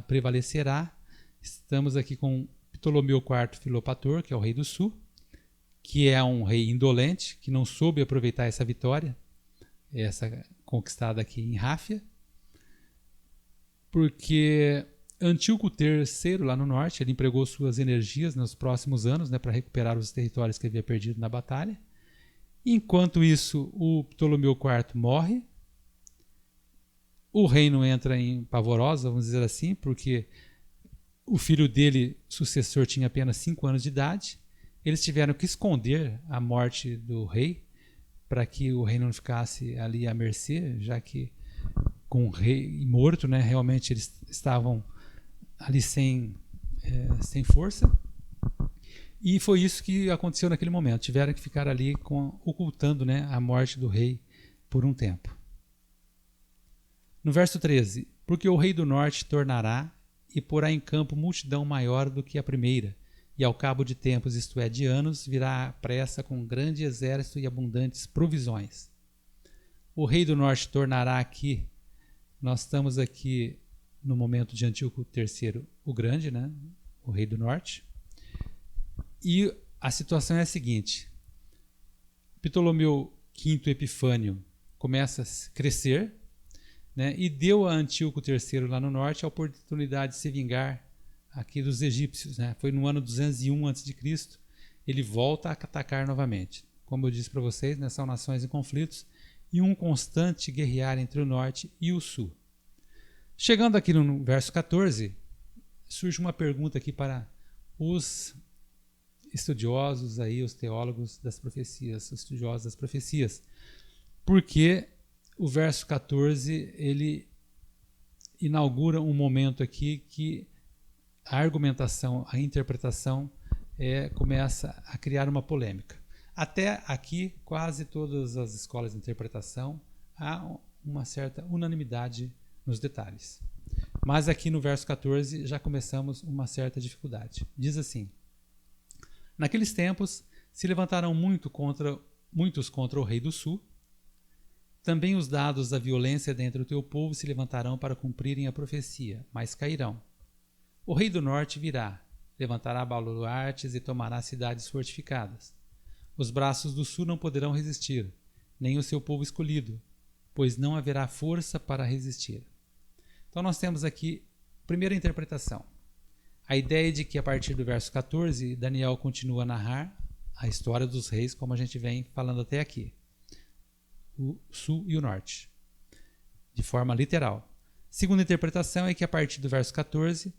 prevalecerá. Estamos aqui com Ptolomeu IV Filopator, que é o rei do sul, que é um rei indolente, que não soube aproveitar essa vitória, essa conquistada aqui em Ráfia, porque Antíoco III, lá no norte, ele empregou suas energias nos próximos anos, né, para recuperar os territórios que havia perdido na batalha. Enquanto isso, o Ptolomeu IV morre, o reino entra em pavorosa, vamos dizer assim, porque o filho dele, sucessor, tinha apenas 5 anos de idade. Eles tiveram que esconder a morte do rei para que o reino não ficasse ali à mercê, já que com o rei morto, né, realmente eles estavam ali sem força. E foi isso que aconteceu naquele momento. Tiveram que ficar ali ocultando, né, a morte do rei por um tempo. No verso 13, porque o rei do norte tornará e porá em campo multidão maior do que a primeira, e ao cabo de tempos, isto é, de anos, virá à pressa com grande exército e abundantes provisões. O rei do norte tornará aqui, nós estamos aqui no momento de Antíoco III o Grande, né? O rei do norte. E a situação é a seguinte: Ptolomeu V Epifânio começa a crescer, né? E deu a Antíoco III lá no norte a oportunidade de se vingar aqui dos egípcios, né? Foi no ano 201 a.C., ele volta a atacar novamente. Como eu disse para vocês, né, são nações em conflitos e um constante guerrear entre o norte e o sul. Chegando aqui no verso 14, surge uma pergunta aqui para os estudiosos, aí, os teólogos das profecias, os estudiosos das profecias. Porque o verso 14, ele inaugura um momento aqui que a argumentação, a interpretação começa a criar uma polêmica. Até aqui, quase todas as escolas de interpretação, há uma certa unanimidade nos detalhes. Mas aqui no verso 14 já começamos uma certa dificuldade. Diz assim: naqueles tempos se levantaram muitos contra o rei do sul. Também os dados da violência dentro do teu povo se levantarão para cumprirem a profecia, mas cairão. O rei do norte virá, levantará baluartes e tomará cidades fortificadas. Os braços do sul não poderão resistir, nem o seu povo escolhido, pois não haverá força para resistir. Então nós temos aqui a primeira interpretação. A ideia de que a partir do verso 14, Daniel continua a narrar a história dos reis, como a gente vem falando até aqui. O sul e o norte, de forma literal. Segunda interpretação é que a partir do verso 14,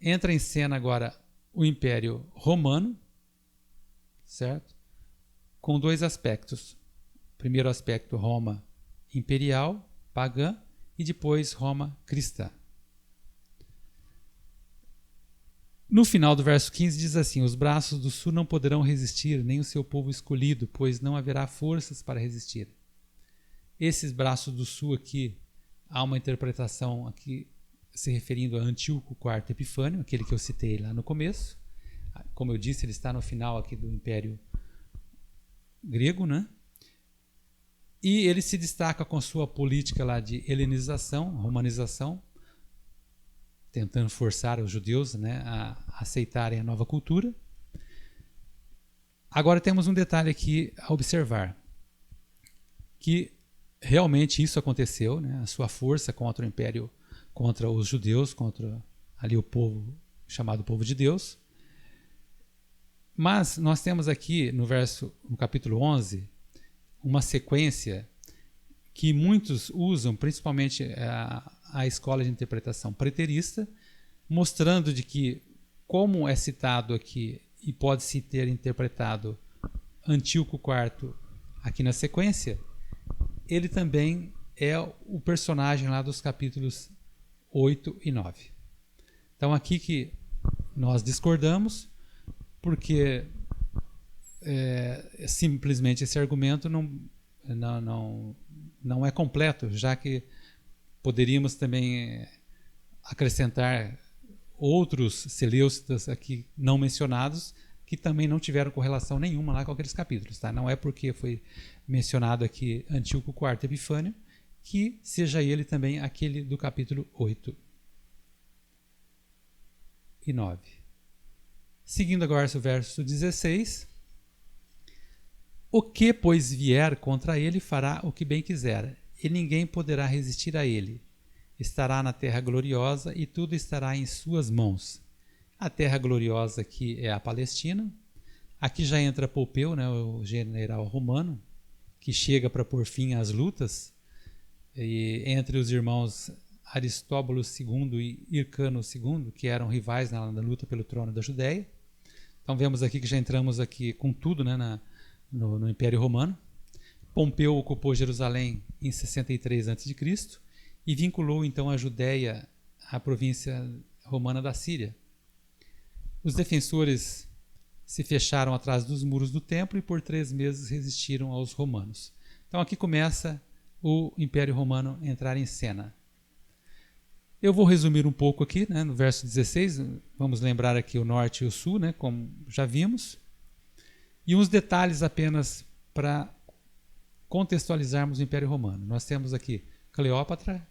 entra em cena agora o Império Romano, certo? Com dois aspectos. Primeiro aspecto, Roma imperial, pagã, e depois Roma cristã. No final do verso 15 diz assim: os braços do sul não poderão resistir, nem o seu povo escolhido, pois não haverá forças para resistir. Esses braços do sul aqui, há uma interpretação aqui se referindo a Antíoco IV Epifânio, aquele que eu citei lá no começo. Como eu disse, ele está no final aqui do Império Grego, né? E ele se destaca com sua política lá de helenização, romanização, tentando forçar os judeus, né, a aceitarem a nova cultura. Agora temos um detalhe aqui a observar, que realmente isso aconteceu, né, a sua força contra o império, contra os judeus, contra ali o povo chamado povo de Deus. Mas nós temos aqui no capítulo 11, uma sequência que muitos usam, principalmente a escola de interpretação preterista, mostrando de que, como é citado aqui e pode-se ter interpretado Antíoco IV aqui na sequência, ele também é o personagem lá dos capítulos 8 e 9. Então aqui que nós discordamos, porque simplesmente esse argumento não é completo, já que poderíamos também acrescentar outros seleucidas aqui não mencionados que também não tiveram correlação nenhuma lá com aqueles capítulos. Tá? Não é porque foi mencionado aqui Antíoco IV Epifânio que seja ele também aquele do capítulo 8 e 9. Seguindo agora o verso 16. O que, pois, vier contra ele fará o que bem quiser, e ninguém poderá resistir a ele. Estará na terra gloriosa e tudo estará em suas mãos. A terra gloriosa aqui é a Palestina. Aqui já entra Pompeu, né, o general romano, que chega para pôr fim às lutas e entre os irmãos Aristóbulo II e Hircano II, que eram rivais na luta pelo trono da Judéia. Então vemos aqui que já entramos aqui com tudo, né, no Império Romano. Pompeu ocupou Jerusalém em 63 a.C. e vinculou então a Judéia à província romana da Síria. Os defensores se fecharam atrás dos muros do templo e por 3 meses resistiram aos romanos. Então aqui começa o Império Romano a entrar em cena. Eu vou resumir um pouco aqui, né, no verso 16, vamos lembrar aqui o norte e o sul, né, como já vimos, e uns detalhes apenas para contextualizarmos o Império Romano. Nós temos aqui Cleópatra,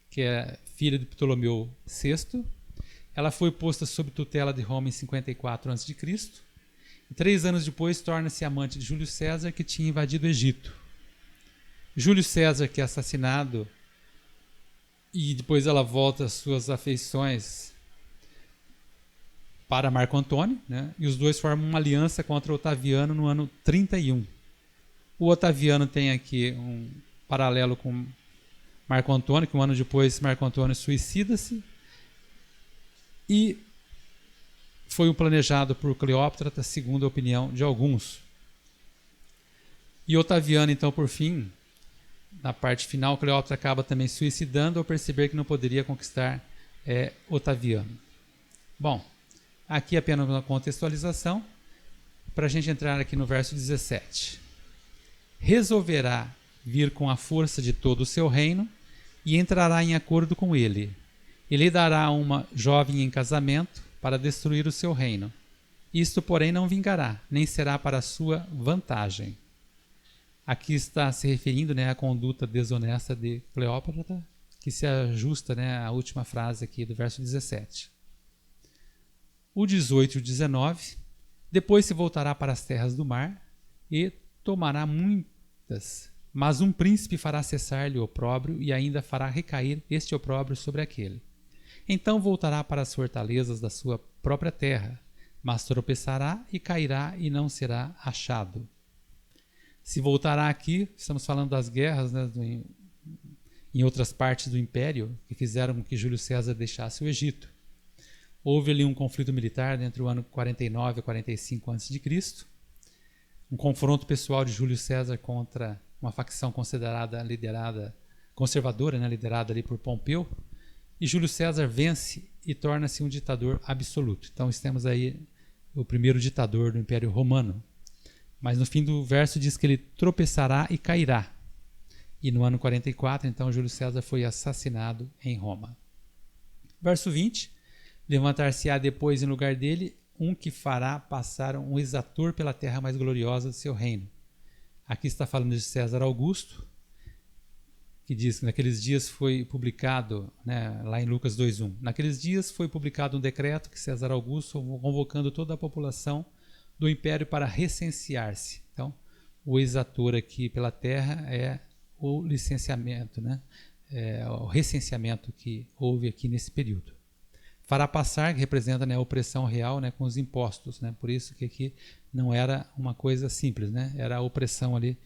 que é filha de Ptolomeu VI. Ela foi posta sob tutela de Roma em 54 a.C. E 3 anos depois torna-se amante de Júlio César, que tinha invadido o Egito. Júlio César, que é assassinado, e depois ela volta às suas afeições para Marco Antônio, né? E os dois formam uma aliança contra Otaviano no ano 31. O Otaviano tem aqui um paralelo com Marco Antônio, que um ano depois Marco Antônio suicida-se, e foi um planejado por Cleópatra, segundo a opinião de alguns. E Otaviano, então, por fim, na parte final, Cleópatra acaba também suicidando ao perceber que não poderia conquistar Otaviano. Bom, aqui apenas uma contextualização para a gente entrar aqui no verso 17. Resolverá vir com a força de todo o seu reino e entrará em acordo com ele. Ele dará uma jovem em casamento para destruir o seu reino. Isto, porém, não vingará, nem será para a sua vantagem. Aqui está se referindo, né, à conduta desonesta de Cleópatra, que se ajusta, né, à última frase aqui do verso 17. O 18 e o 19. Depois se voltará para as terras do mar e tomará muitas, mas um príncipe fará cessar-lhe o opróbrio e ainda fará recair este opróbrio sobre aquele. Então voltará para as fortalezas da sua própria terra, mas tropeçará e cairá e não será achado. Se voltará aqui, estamos falando das guerras, né, em outras partes do Império, que fizeram com que Júlio César deixasse o Egito. Houve ali um conflito militar entre o ano 49 e 45 a.C., um confronto pessoal de Júlio César contra uma facção conservadora, né, liderada ali por Pompeu, e Júlio César vence e torna-se um ditador absoluto. Então temos aí o primeiro ditador do Império Romano. Mas no fim do verso diz que ele tropeçará e cairá. E no ano 44, então, Júlio César foi assassinado em Roma. Verso 20. Levantar-se-á depois em lugar dele um que fará passar um exator pela terra mais gloriosa do seu reino. Aqui está falando de César Augusto, que diz que naqueles dias foi publicado, né, lá em Lucas 2:1, naqueles dias foi publicado um decreto que César Augusto convocando toda a população do império para recensear-se. Então, o exator aqui pela terra é o licenciamento, né, o recenseamento que houve aqui nesse período. Fará passar, que representa, né, a opressão real, né, com os impostos, né, por isso que aqui não era uma coisa simples, né, era a opressão ali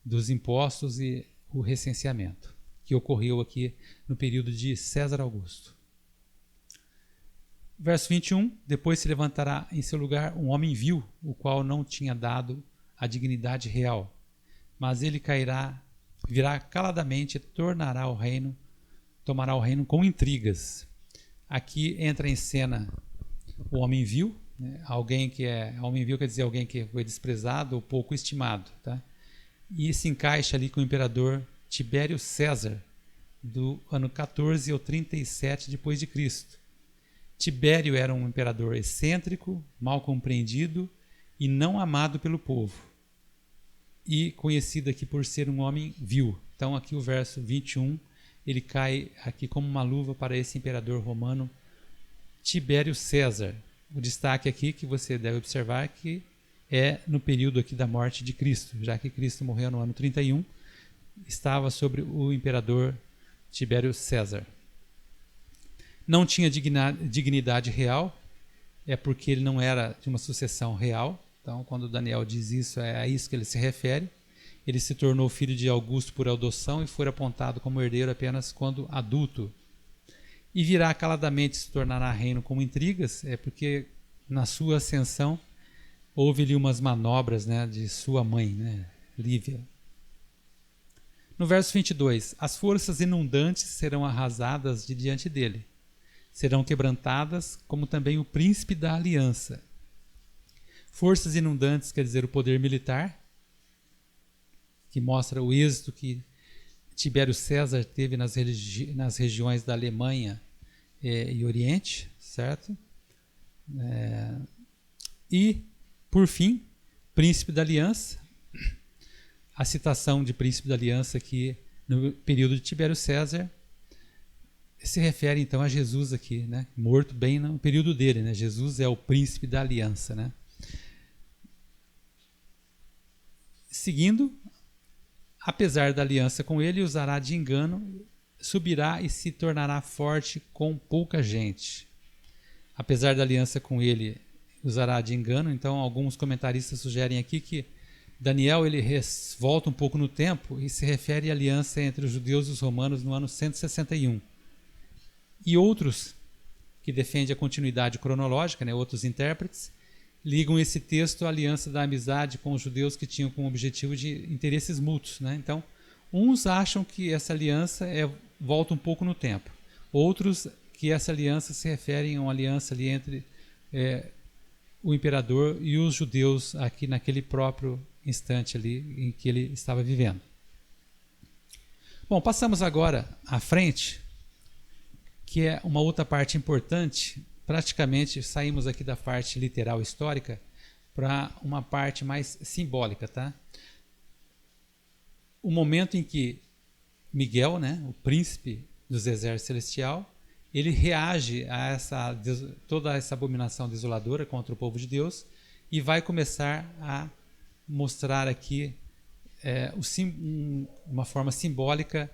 dos impostos e o recenseamento, que ocorreu aqui no período de César Augusto. Verso 21, depois se levantará em seu lugar um homem vil, o qual não tinha dado a dignidade real, mas ele virá caladamente e tomará o reino com intrigas. Aqui entra em cena o homem vil, né? Homem vil quer dizer alguém que foi desprezado ou pouco estimado, tá? E se encaixa ali com o imperador Tibério César, do ano 14 ao 37 depois de Cristo. Tibério era um imperador excêntrico, mal compreendido e não amado pelo povo, e conhecido aqui por ser um homem vil. Então aqui o verso 21, ele cai aqui como uma luva para esse imperador romano Tibério César. O destaque aqui que você deve observar que é no período aqui da morte de Cristo, já que Cristo morreu no ano 31, estava sobre o imperador Tibério César. Não tinha dignidade real, é porque ele não era de uma sucessão real. Então, quando Daniel diz isso, é a isso que ele se refere. Ele se tornou filho de Augusto por adoção e foi apontado como herdeiro apenas quando adulto. E virá caladamente, se tornará reino com intrigas, é porque na sua ascensão houve-lhe umas manobras, né, de sua mãe, né, Lívia. No verso 22, as forças inundantes serão arrasadas de diante dele. Serão quebrantadas, como também o príncipe da aliança. Forças inundantes quer dizer o poder militar, que mostra o êxito que Tibério César teve nas regiões da Alemanha e Oriente, certo? E, por fim, príncipe da aliança. A citação de príncipe da aliança aqui no período de Tibério César se refere então a Jesus aqui, né? Morto bem no período dele, né? Jesus é o príncipe da aliança, né? Seguindo, apesar da aliança com ele, usará de engano, subirá e se tornará forte com pouca gente. Apesar da aliança com ele, usará de engano. Então, alguns comentaristas sugerem aqui que Daniel ele volta um pouco no tempo e se refere à aliança entre os judeus e os romanos no ano 161. E outros, que defendem a continuidade cronológica, né, outros intérpretes, ligam esse texto à aliança da amizade com os judeus que tinham como objetivo de interesses mútuos, né? Então, uns acham que essa aliança volta um pouco no tempo. Outros que essa aliança se refere a uma aliança ali entre o imperador e os judeus aqui naquele próprio instante ali em que ele estava vivendo. Bom, passamos agora à frente, que é uma outra parte importante. Praticamente saímos aqui da parte literal histórica para uma parte mais simbólica, tá? O momento em que Miguel, né, o príncipe dos exércitos celestial, ele reage a toda essa abominação desoladora contra o povo de Deus e vai começar a mostrar aqui uma forma simbólica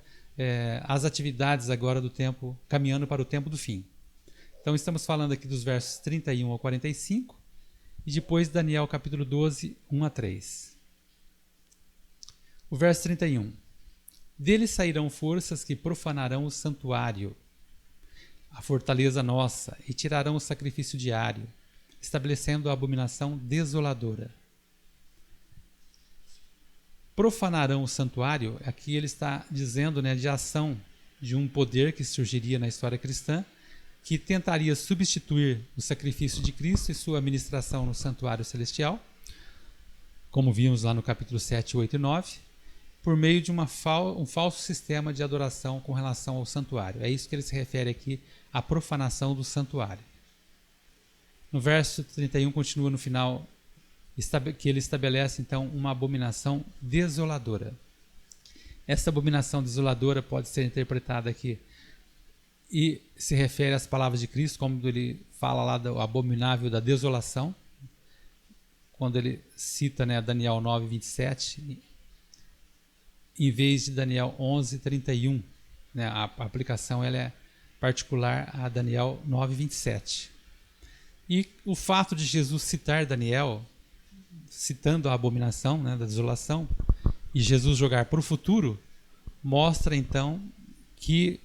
as atividades agora do tempo, caminhando para o tempo do fim. Então estamos falando aqui dos versos 31 ao 45 e depois Daniel capítulo 12, 1 a 3. O verso 31. Dele sairão forças que profanarão o santuário, a fortaleza nossa, e tirarão o sacrifício diário, estabelecendo a abominação desoladora. Profanarão o santuário, aqui ele está dizendo, né, de ação de um poder que surgiria na história cristã, que tentaria substituir o sacrifício de Cristo e sua ministração no santuário celestial, como vimos lá no capítulo 7, 8 e 9, por meio de um falso sistema de adoração com relação ao santuário. É isso que ele se refere aqui, à profanação do santuário. No verso 31 continua no final, que ele estabelece então uma abominação desoladora. Essa abominação desoladora pode ser interpretada aqui e se refere às palavras de Cristo, como ele fala lá do abominável da desolação, quando ele cita, né, Daniel 9, 27, em vez de Daniel 11, 31. Né, a aplicação ela é particular a Daniel 9, 27. E o fato de Jesus citar Daniel, citando a abominação, né, da desolação, e Jesus jogar para o futuro, mostra então que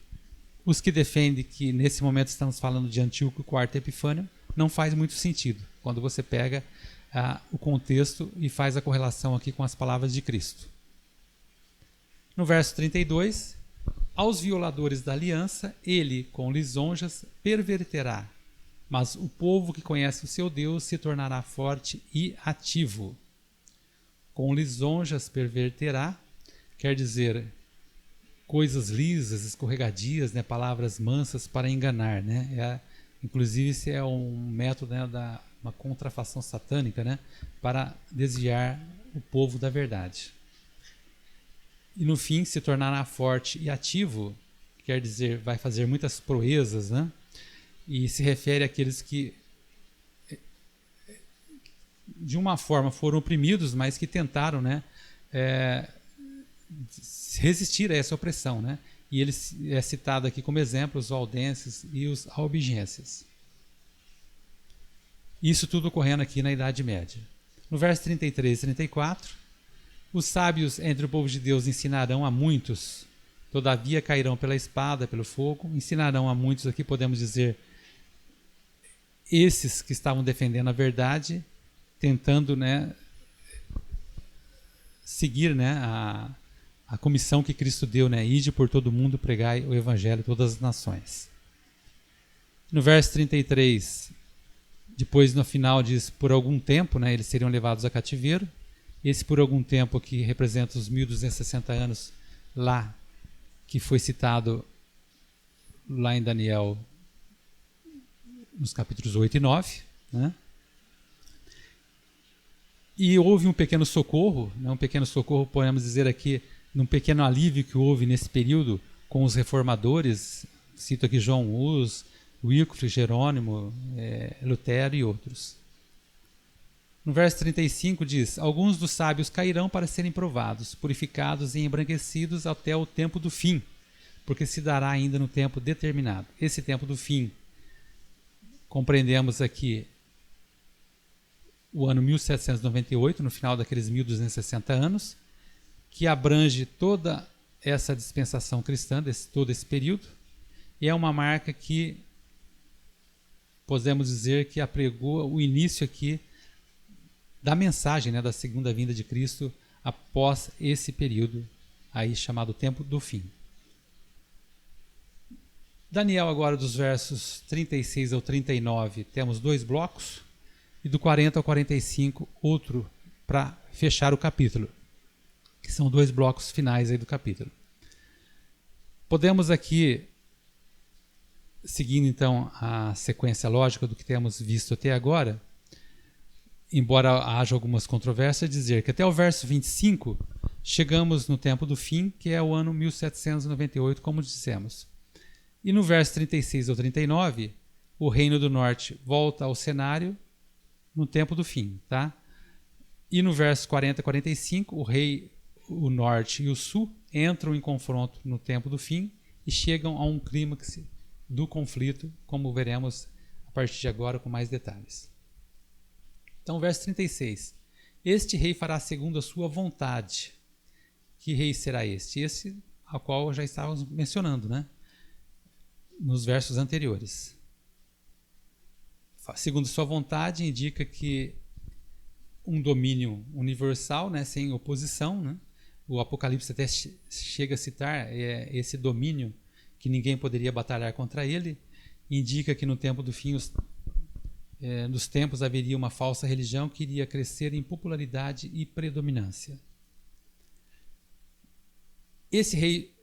os que defendem que nesse momento estamos falando de Antíoco IV Epifânio, não faz muito sentido quando você pega o contexto e faz a correlação aqui com as palavras de Cristo. No verso 32, aos violadores da aliança, ele, com lisonjas, perverterá, mas o povo que conhece o seu Deus se tornará forte e ativo. Com lisonjas perverterá, quer dizer, coisas lisas, escorregadias, né, palavras mansas para enganar. Né? Inclusive, esse é um método, né, uma contrafação satânica, né, para desviar o povo da verdade. E no fim se tornará forte e ativo, quer dizer, vai fazer muitas proezas, né? E se refere àqueles que de uma forma foram oprimidos, mas que tentaram, né, resistir a essa opressão, né? E ele é citado aqui como exemplo os valdenses e os albigenses. Isso tudo ocorrendo aqui na Idade Média. No verso 33 e 34, os sábios entre o povo de Deus ensinarão a muitos, todavia cairão pela espada, pelo fogo, ensinarão a muitos, aqui podemos dizer, esses que estavam defendendo a verdade, tentando, né, seguir, né, a comissão que Cristo deu, né, ide por todo mundo, pregai o evangelho a todas as nações. No verso 33, depois no final diz, por algum tempo, né, eles seriam levados a cativeiro. Esse por algum tempo aqui representa os 1260 anos lá, que foi citado lá em Daniel, nos capítulos 8 e 9. Né? E houve um pequeno socorro, né, podemos dizer aqui, num pequeno alívio que houve nesse período com os reformadores, cito aqui João Hus, Wycliffe, Jerônimo, Lutero e outros. No verso 35 diz, alguns dos sábios cairão para serem provados, purificados e embranquecidos até o tempo do fim, porque se dará ainda no tempo determinado. Esse tempo do fim, compreendemos aqui o ano 1798, no final daqueles 1260 anos, que abrange toda essa dispensação cristã, todo esse período, e é uma marca que podemos dizer que apregou o início aqui da mensagem, né, da segunda vinda de Cristo após esse período aí chamado tempo do fim. Daniel agora dos versos 36 ao 39 temos 2 blocos e do 40 ao 45 outro para fechar o capítulo, que são 2 blocos finais aí do capítulo. Podemos aqui, seguindo então a sequência lógica do que temos visto até agora, embora haja algumas controvérsias, dizer que até o verso 25 chegamos no tempo do fim, que é o ano 1798, como dissemos. E no verso 36 ao 39, o Reino do Norte volta ao cenário no tempo do fim. Tá? E no verso 40 a 45, o Norte e o Sul entram em confronto no tempo do fim e chegam a um clímax do conflito, como veremos a partir de agora com mais detalhes. Então, verso 36. Este rei fará segundo a sua vontade. Que rei será este? Esse ao qual já estávamos mencionando, né? Nos versos anteriores. Segundo sua vontade, indica que um domínio universal, né, sem oposição, né? O Apocalipse até chega a citar esse domínio que ninguém poderia batalhar contra ele, indica que no tempo do fim, nos tempos haveria uma falsa religião que iria crescer em popularidade e predominância. Esse rei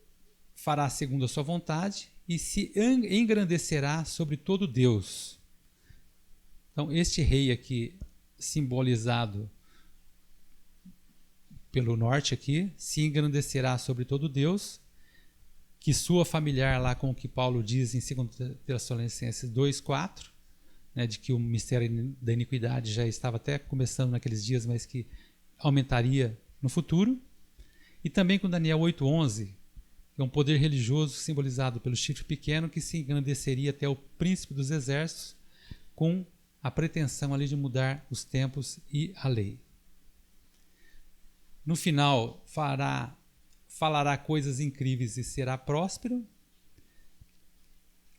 fará segundo a sua vontade e se engrandecerá sobre todo Deus. Então, este rei aqui, simbolizado pelo norte aqui, se engrandecerá sobre todo Deus, que sua familiar lá com o que Paulo diz em 2 Tessalonicenses 2:4, né, de que o mistério da iniquidade já estava até começando naqueles dias, mas que aumentaria no futuro. E também com Daniel 8:11, que é um poder religioso simbolizado pelo chifre pequeno que se engrandeceria até o príncipe dos exércitos, com a pretensão ali de mudar os tempos e a lei. No final, falará coisas incríveis e será próspero.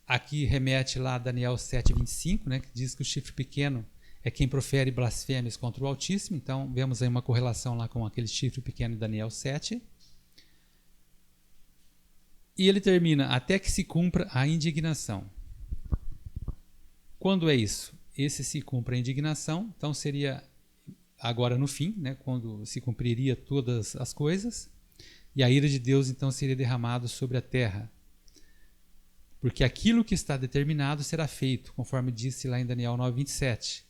Aqui remete lá a Daniel 7:25, né, que diz que o chifre pequeno é quem profere blasfêmias contra o Altíssimo. Então, vemos aí uma correlação lá com aquele chifre pequeno de Daniel 7. E ele termina, até que se cumpra a indignação. Quando é isso? Esse se cumpra a indignação, então seria agora no fim, né, quando se cumpriria todas as coisas, e a ira de Deus então seria derramada sobre a terra. Porque aquilo que está determinado será feito, conforme disse lá em Daniel 9:27.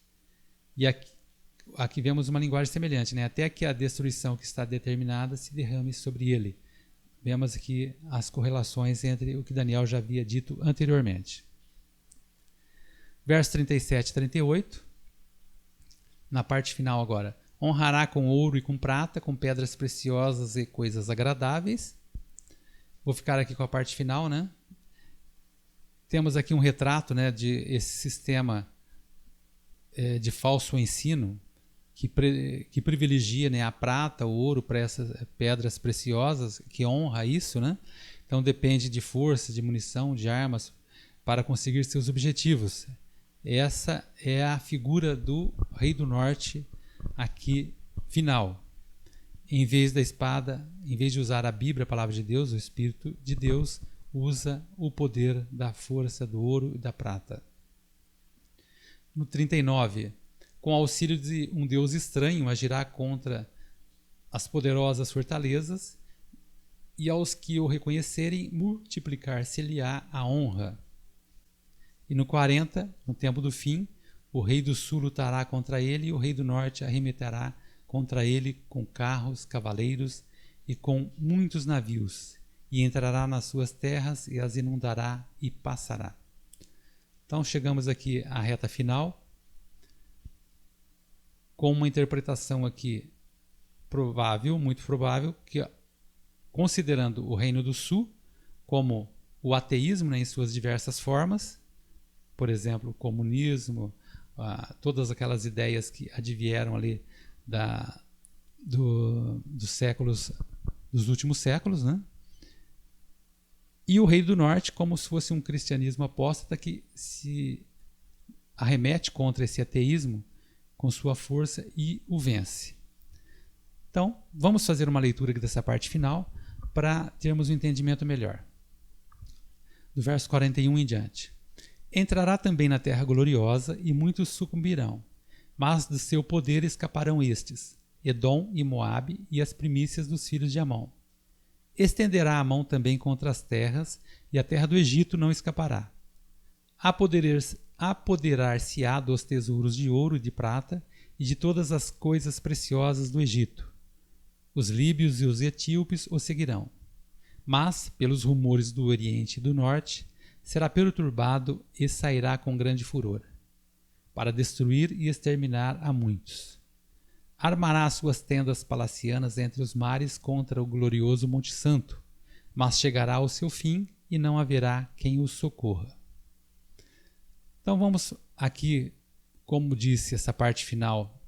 E aqui vemos uma linguagem semelhante, né? Até que a destruição que está determinada se derrame sobre ele. Vemos aqui as correlações entre o que Daniel já havia dito anteriormente. Verso 37 e 38. Na parte final agora. Honrará com ouro e com prata, com pedras preciosas e coisas agradáveis. Vou ficar aqui com a parte final, né? Temos aqui um retrato, né, de esse sistema de falso ensino que privilegia, né, a prata, o ouro para essas pedras preciosas, que honra isso, né? Então depende de força, de munição, de armas para conseguir seus objetivos. Essa é a figura do Rei do Norte aqui final. Em vez da espada, em vez de usar a Bíblia, a palavra de Deus, o Espírito de Deus, usa o poder da força do ouro e da prata. No 39, com auxílio de um Deus estranho, agirá contra as poderosas fortalezas, e aos que o reconhecerem, multiplicar-se-lhe-á a honra. E no 40, no tempo do fim, o rei do sul lutará contra ele, e o rei do norte arremeterá contra ele com carros, cavaleiros e com muitos navios, e entrará nas suas terras e as inundará e passará. Então chegamos aqui à reta final, com uma interpretação aqui provável, muito provável, que considerando o Reino do Sul como o ateísmo, né, em suas diversas formas, por exemplo, o comunismo, todas aquelas ideias que advieram ali dos últimos séculos, né? E o Rei do Norte como se fosse um cristianismo apóstata que se arremete contra esse ateísmo com sua força e o vence. Então, vamos fazer uma leitura aqui dessa parte final para termos um entendimento melhor. Do verso 41 em diante. Entrará também na terra gloriosa e muitos sucumbirão, mas do seu poder escaparão estes, Edom e Moabe e as primícias dos filhos de Amon. Estenderá a mão também contra as terras, e a terra do Egito não escapará. Apoderar-se-á dos tesouros de ouro e de prata e de todas as coisas preciosas do Egito. Os líbios e os etíopes o seguirão. Mas, pelos rumores do Oriente e do Norte, será perturbado e sairá com grande furor, para destruir e exterminar a muitos. Armará suas tendas palacianas entre os mares contra o glorioso Monte Santo, mas chegará ao seu fim e não haverá quem o socorra. Então vamos aqui, como disse, essa parte final,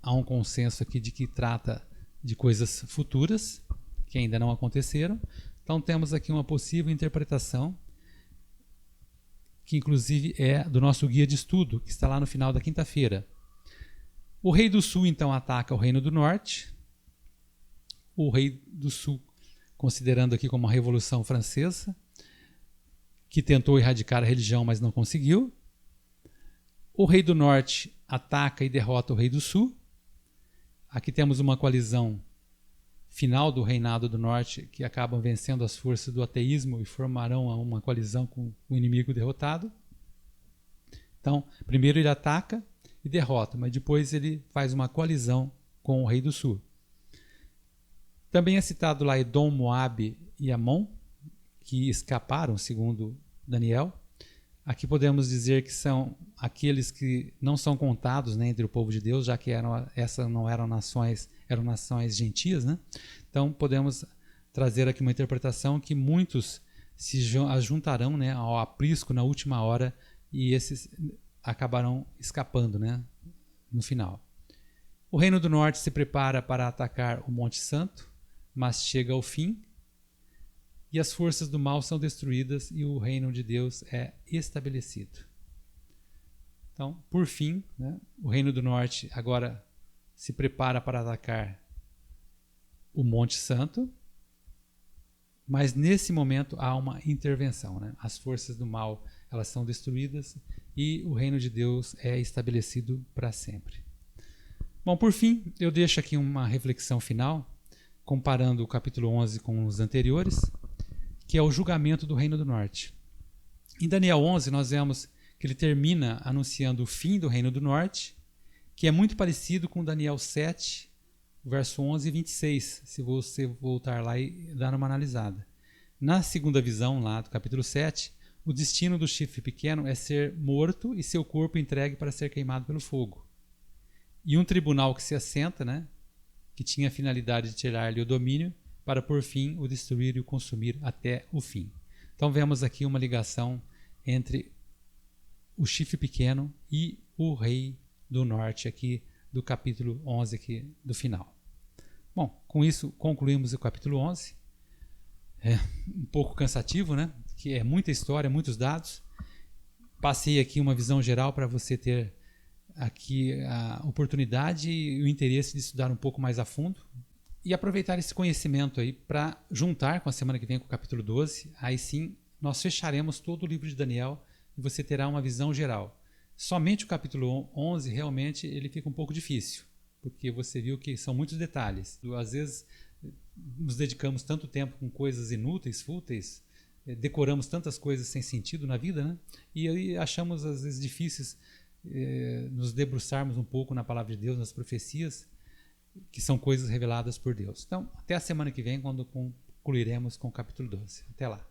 há um consenso aqui de que trata de coisas futuras, que ainda não aconteceram. Então temos aqui uma possível interpretação, que inclusive é do nosso guia de estudo, que está lá no final da quinta-feira. O rei do sul, então, ataca o reino do norte. O rei do sul, considerando aqui como a Revolução Francesa, que tentou erradicar a religião, mas não conseguiu. O rei do norte ataca e derrota o rei do sul. Aqui temos uma coalizão final do reinado do norte, que acabam vencendo as forças do ateísmo e formarão uma coalizão com o inimigo derrotado. Então, primeiro ele ataca e derrota, mas depois ele faz uma coalizão com o rei do sul. Também é citado lá Edom, Moabe e Amon, que escaparam, segundo Daniel. Aqui podemos dizer que são aqueles que não são contados, né, entre o povo de Deus, já que essas não eram nações, eram nações gentias, né? Então podemos trazer aqui uma interpretação que muitos se juntarão, né, ao aprisco na última hora e esses acabarão escapando, né, no final. O Reino do Norte se prepara para atacar o Monte Santo, mas chega ao fim. E as forças do mal são destruídas e o reino de Deus é estabelecido. Então, por fim, né, o Reino do Norte agora se prepara para atacar o Monte Santo, mas nesse momento há uma intervenção, né? As forças do mal, elas são destruídas e o reino de Deus é estabelecido para sempre. Bom, por fim, eu deixo aqui uma reflexão final, comparando o capítulo 11 com os anteriores, que é o julgamento do Reino do Norte. Em Daniel 11, nós vemos que ele termina anunciando o fim do Reino do Norte, que é muito parecido com Daniel 7, verso 11 e 26, se você voltar lá e dar uma analisada. Na segunda visão, lá do capítulo 7, o destino do chifre pequeno é ser morto e seu corpo entregue para ser queimado pelo fogo. E um tribunal que se assenta, né, que tinha a finalidade de tirar-lhe o domínio, para por fim o destruir e o consumir até o fim. Então vemos aqui uma ligação entre o chifre pequeno e o rei do norte aqui do capítulo 11 aqui do final. Bom, com isso concluímos o capítulo 11. É um pouco cansativo, né? Que é muita história, muitos dados. Passei aqui uma visão geral para você ter aqui a oportunidade e o interesse de estudar um pouco mais a fundo e aproveitar esse conhecimento aí para juntar com a semana que vem com o capítulo 12. Aí sim, nós fecharemos todo o livro de Daniel e você terá uma visão geral. Somente o capítulo 11 realmente ele fica um pouco difícil, porque você viu que são muitos detalhes. Às vezes nos dedicamos tanto tempo com coisas inúteis, fúteis, decoramos tantas coisas sem sentido na vida, né? E aí achamos às vezes difíceis nos debruçarmos um pouco na palavra de Deus, nas profecias, que são coisas reveladas por Deus. Então, até a semana que vem, quando concluiremos com o capítulo 12. Até lá.